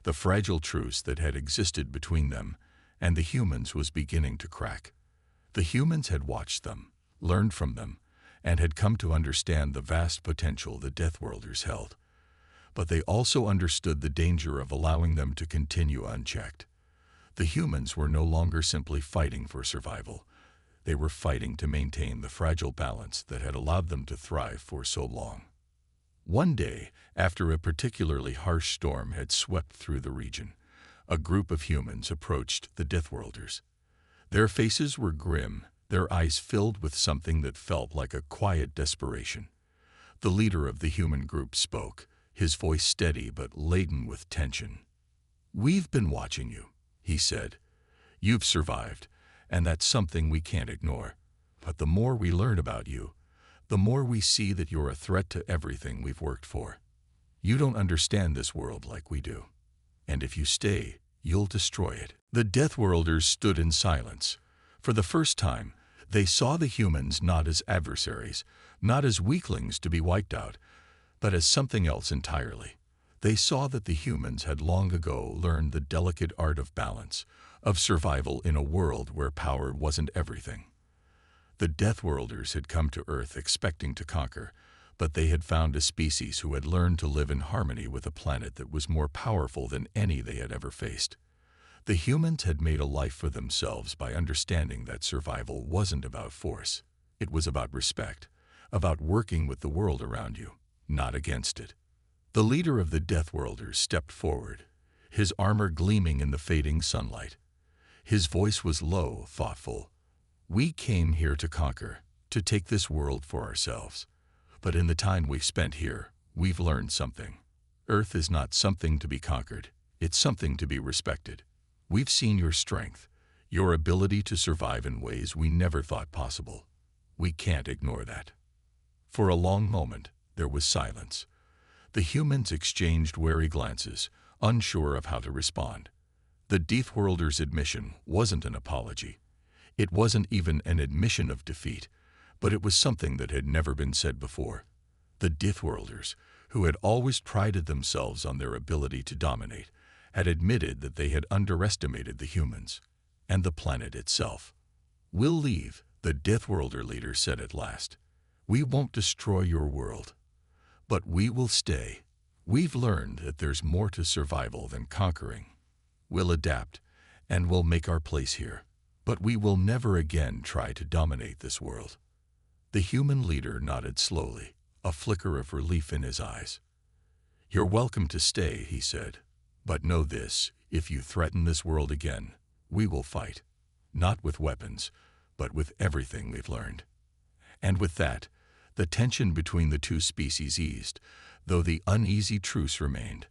The fragile truce that had existed between them and the humans was beginning to crack. The humans had watched them, learned from them, and had come to understand the vast potential the Deathworlders held. But they also understood the danger of allowing them to continue unchecked. The humans were no longer simply fighting for survival. They were fighting to maintain the fragile balance that had allowed them to thrive for so long. One day, after a particularly harsh storm had swept through the region, a group of humans approached the Deathworlders. Their faces were grim, their eyes filled with something that felt like a quiet desperation. The leader of the human group spoke, his voice steady but laden with tension. "We've been watching you," he said. "You've survived, and that's something we can't ignore. But the more we learn about you, the more we see that you're a threat to everything we've worked for. You don't understand this world like we do. And if you stay, you'll destroy it." The Deathworlders stood in silence. For the first time, they saw the humans not as adversaries, not as weaklings to be wiped out, but as something else entirely. They saw that the humans had long ago learned the delicate art of balance, of survival in a world where power wasn't everything. The Deathworlders had come to Earth expecting to conquer, but they had found a species who had learned to live in harmony with a planet that was more powerful than any they had ever faced. The humans had made a life for themselves by understanding that survival wasn't about force. It was about respect, about working with the world around you, not against it. The leader of the Deathworlders stepped forward, his armor gleaming in the fading sunlight. His voice was low, thoughtful. "We came here to conquer, to take this world for ourselves. But in the time we've spent here, we've learned something. Earth is not something to be conquered, it's something to be respected. We've seen your strength, your ability to survive in ways we never thought possible. We can't ignore that." For a long moment, there was silence. The humans exchanged wary glances, unsure of how to respond. The Deathworlders' admission wasn't an apology. It wasn't even an admission of defeat, but it was something that had never been said before. The Deathworlders, who had always prided themselves on their ability to dominate, had admitted that they had underestimated the humans and the planet itself. "We'll leave," the Deathworlder leader said at last. "We won't destroy your world, but we will stay. We've learned that there's more to survival than conquering. We'll adapt, and we'll make our place here. But we will never again try to dominate this world." The human leader nodded slowly, a flicker of relief in his eyes. "You're welcome to stay," he said. "But know this, if you threaten this world again, we will fight. Not with weapons, but with everything we've learned." And with that, the tension between the two species eased, though the uneasy truce remained.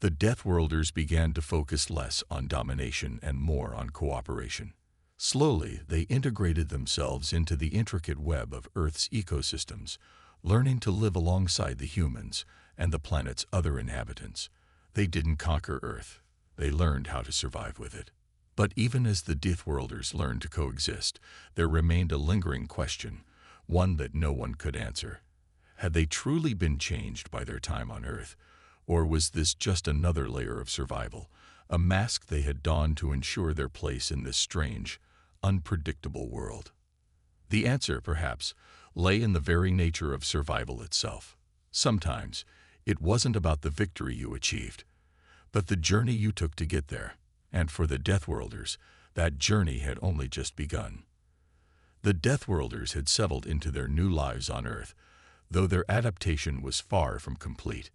The Deathworlders began to focus less on domination and more on cooperation. Slowly, they integrated themselves into the intricate web of Earth's ecosystems, learning to live alongside the humans and the planet's other inhabitants. They didn't conquer Earth. They learned how to survive with it. But even as the Deathworlders learned to coexist, there remained a lingering question, one that no one could answer. Had they truly been changed by their time on Earth, or was this just another layer of survival, a mask they had donned to ensure their place in this strange, unpredictable world? The answer, perhaps, lay in the very nature of survival itself. Sometimes, it wasn't about the victory you achieved, but the journey you took to get there. And for the Deathworlders, that journey had only just begun. The Deathworlders had settled into their new lives on Earth, though their adaptation was far from complete.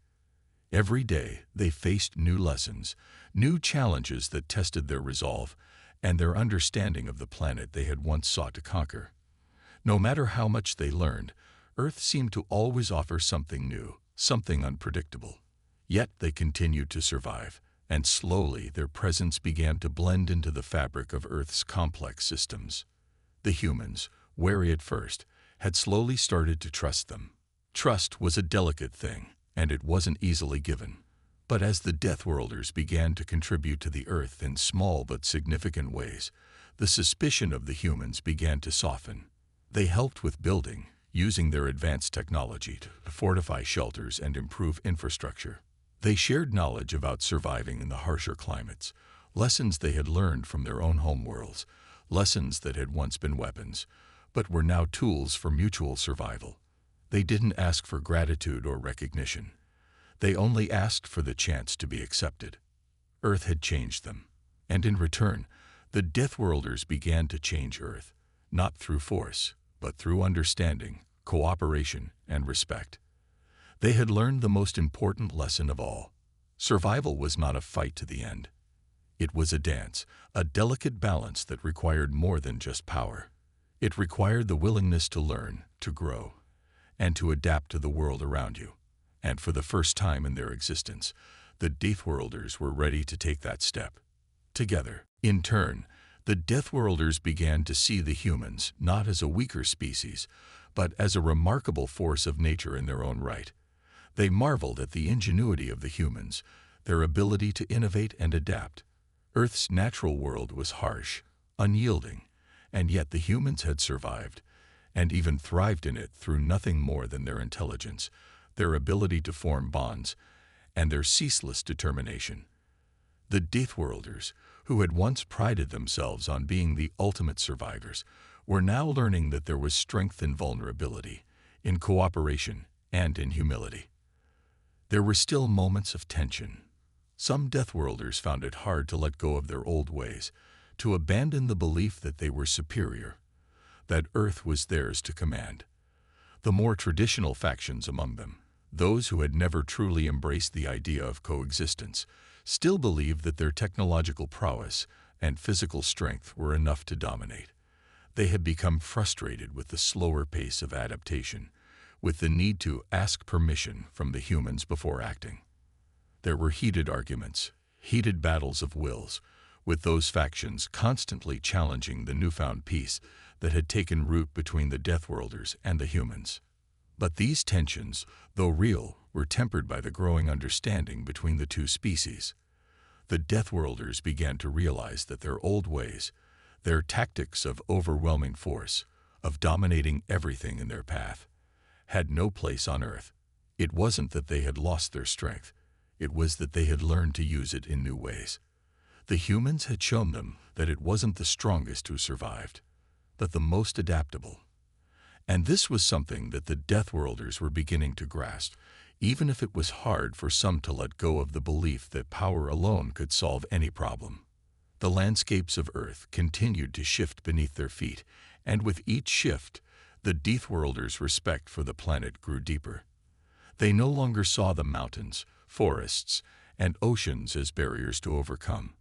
Every day, they faced new lessons, new challenges that tested their resolve and their understanding of the planet they had once sought to conquer. No matter how much they learned, Earth seemed to always offer something new, something unpredictable. Yet they continued to survive, and slowly their presence began to blend into the fabric of Earth's complex systems. The humans, wary at first, had slowly started to trust them. Trust was a delicate thing. and it wasn't easily given. But as the Deathworlders began to contribute to the Earth in small but significant ways, the suspicion of the humans began to soften. They helped with building, using their advanced technology to fortify shelters and improve infrastructure. They shared knowledge about surviving in the harsher climates, lessons they had learned from their own homeworlds, lessons that had once been weapons, but were now tools for mutual survival. They didn't ask for gratitude or recognition. They only asked for the chance to be accepted. Earth had changed them, and in return, the Deathworlders began to change Earth, not through force, but through understanding, cooperation, and respect. They had learned the most important lesson of all. Survival was not a fight to the end. It was a dance, a delicate balance that required more than just power. It required the willingness to learn, to grow, and to adapt to the world around you. And for the first time in their existence, the Deathworlders were ready to take that step. Together, in turn, the Deathworlders began to see the humans not as a weaker species, but as a remarkable force of nature in their own right. They marveled at the ingenuity of the humans, their ability to innovate and adapt. Earth's natural world was harsh, unyielding, and yet the humans had survived, and even thrived in it through nothing more than their intelligence, their ability to form bonds, and their ceaseless determination. The Deathworlders, who had once prided themselves on being the ultimate survivors, were now learning that there was strength in vulnerability, in cooperation, and in humility. There were still moments of tension. Some Deathworlders found it hard to let go of their old ways, to abandon the belief that they were superior, that Earth was theirs to command. The more traditional factions among them, those who had never truly embraced the idea of coexistence, still believed that their technological prowess and physical strength were enough to dominate. They had become frustrated with the slower pace of adaptation, with the need to ask permission from the humans before acting. There were heated arguments, heated battles of wills, with those factions constantly challenging the newfound peace that had taken root between the Deathworlders and the humans. But these tensions, though real, were tempered by the growing understanding between the two species. The Deathworlders began to realize that their old ways, their tactics of overwhelming force, of dominating everything in their path, had no place on Earth. It wasn't that they had lost their strength. It was that they had learned to use it in new ways. The humans had shown them that it wasn't the strongest who survived, but the most adaptable. And this was something that the Deathworlders were beginning to grasp, even if it was hard for some to let go of the belief that power alone could solve any problem. The landscapes of Earth continued to shift beneath their feet, and with each shift, the Deathworlders' respect for the planet grew deeper. They no longer saw the mountains, forests, and oceans as barriers to overcome.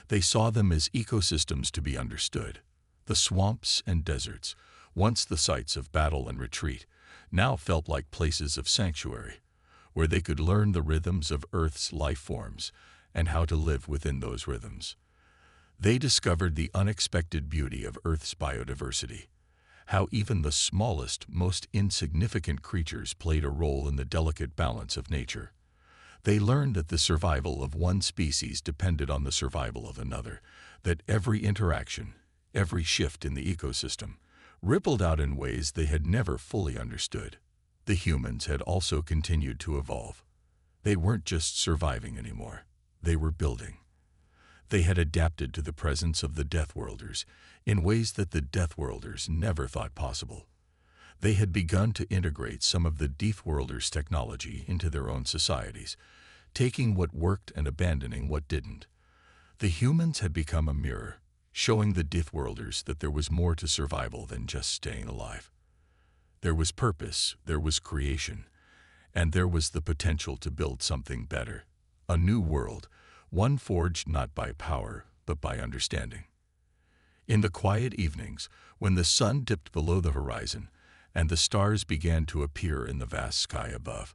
They saw them as ecosystems to be understood. The swamps and deserts, once the sites of battle and retreat, now felt like places of sanctuary, where they could learn the rhythms of Earth's life forms and how to live within those rhythms. They discovered the unexpected beauty of Earth's biodiversity, how even the smallest, most insignificant creatures played a role in the delicate balance of nature. They learned that the survival of one species depended on the survival of another, that every interaction, every shift in the ecosystem, rippled out in ways they had never fully understood. The humans had also continued to evolve. They weren't just surviving anymore. They were building. They had adapted to the presence of the Deathworlders in ways that the Deathworlders never thought possible. They had begun to integrate some of the Deathworlders' technology into their own societies, taking what worked and abandoning what didn't. The humans had become a mirror, showing the Deathworlders that there was more to survival than just staying alive. There was purpose, there was creation, and there was the potential to build something better, a new world, one forged not by power, but by understanding. In the quiet evenings, when the sun dipped below the horizon and the stars began to appear in the vast sky above,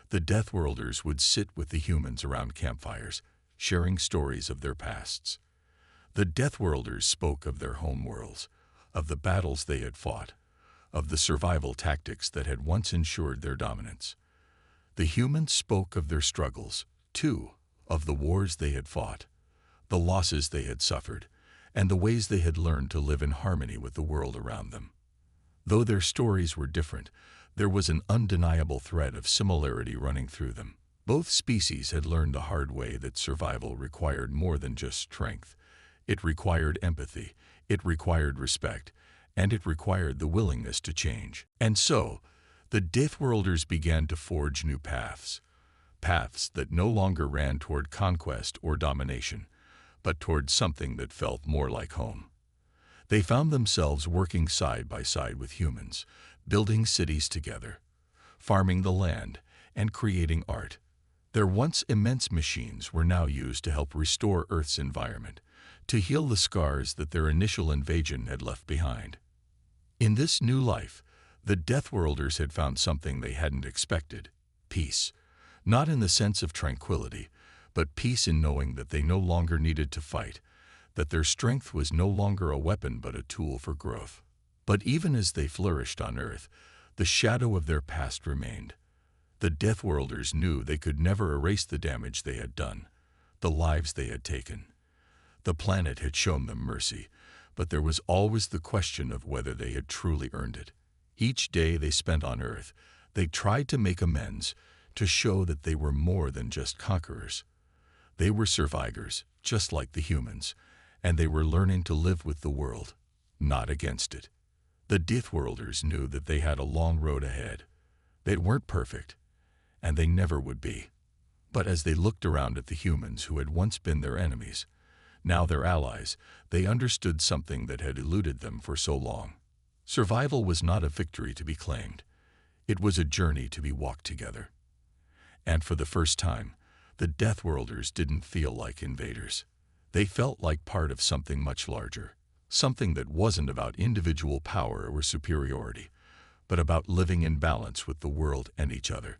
the Deathworlders would sit with the humans around campfires, sharing stories of their pasts. The Deathworlders spoke of their homeworlds, of the battles they had fought, of the survival tactics that had once ensured their dominance. The humans spoke of their struggles, too, of the wars they had fought, the losses they had suffered, and the ways they had learned to live in harmony with the world around them. Though their stories were different, there was an undeniable thread of similarity running through them. Both species had learned the hard way that survival required more than just strength. It required empathy, it required respect, and it required the willingness to change. And so, the Deathworlders began to forge new paths. Paths that no longer ran toward conquest or domination, but toward something that felt more like home. They found themselves working side by side with humans, building cities together, farming the land, and creating art. Their once immense machines were now used to help restore Earth's environment, to heal the scars that their initial invasion had left behind. In this new life, the Deathworlders had found something they hadn't expected: peace. Not in the sense of tranquility, but peace in knowing that they no longer needed to fight, that their strength was no longer a weapon but a tool for growth. But even as they flourished on Earth, the shadow of their past remained. The Deathworlders knew they could never erase the damage they had done, the lives they had taken. The planet had shown them mercy, but there was always the question of whether they had truly earned it. Each day they spent on Earth, they tried to make amends, to show that they were more than just conquerors. They were survivors, just like the humans, and they were learning to live with the world, not against it. The Deathworlders knew that they had a long road ahead. They weren't perfect, and they never would be. But as they looked around at the humans who had once been their enemies, now their allies, they understood something that had eluded them for so long. Survival was not a victory to be claimed. It was a journey to be walked together. And for the first time, the Deathworlders didn't feel like invaders. They felt like part of something much larger, something that wasn't about individual power or superiority, but about living in balance with the world and each other.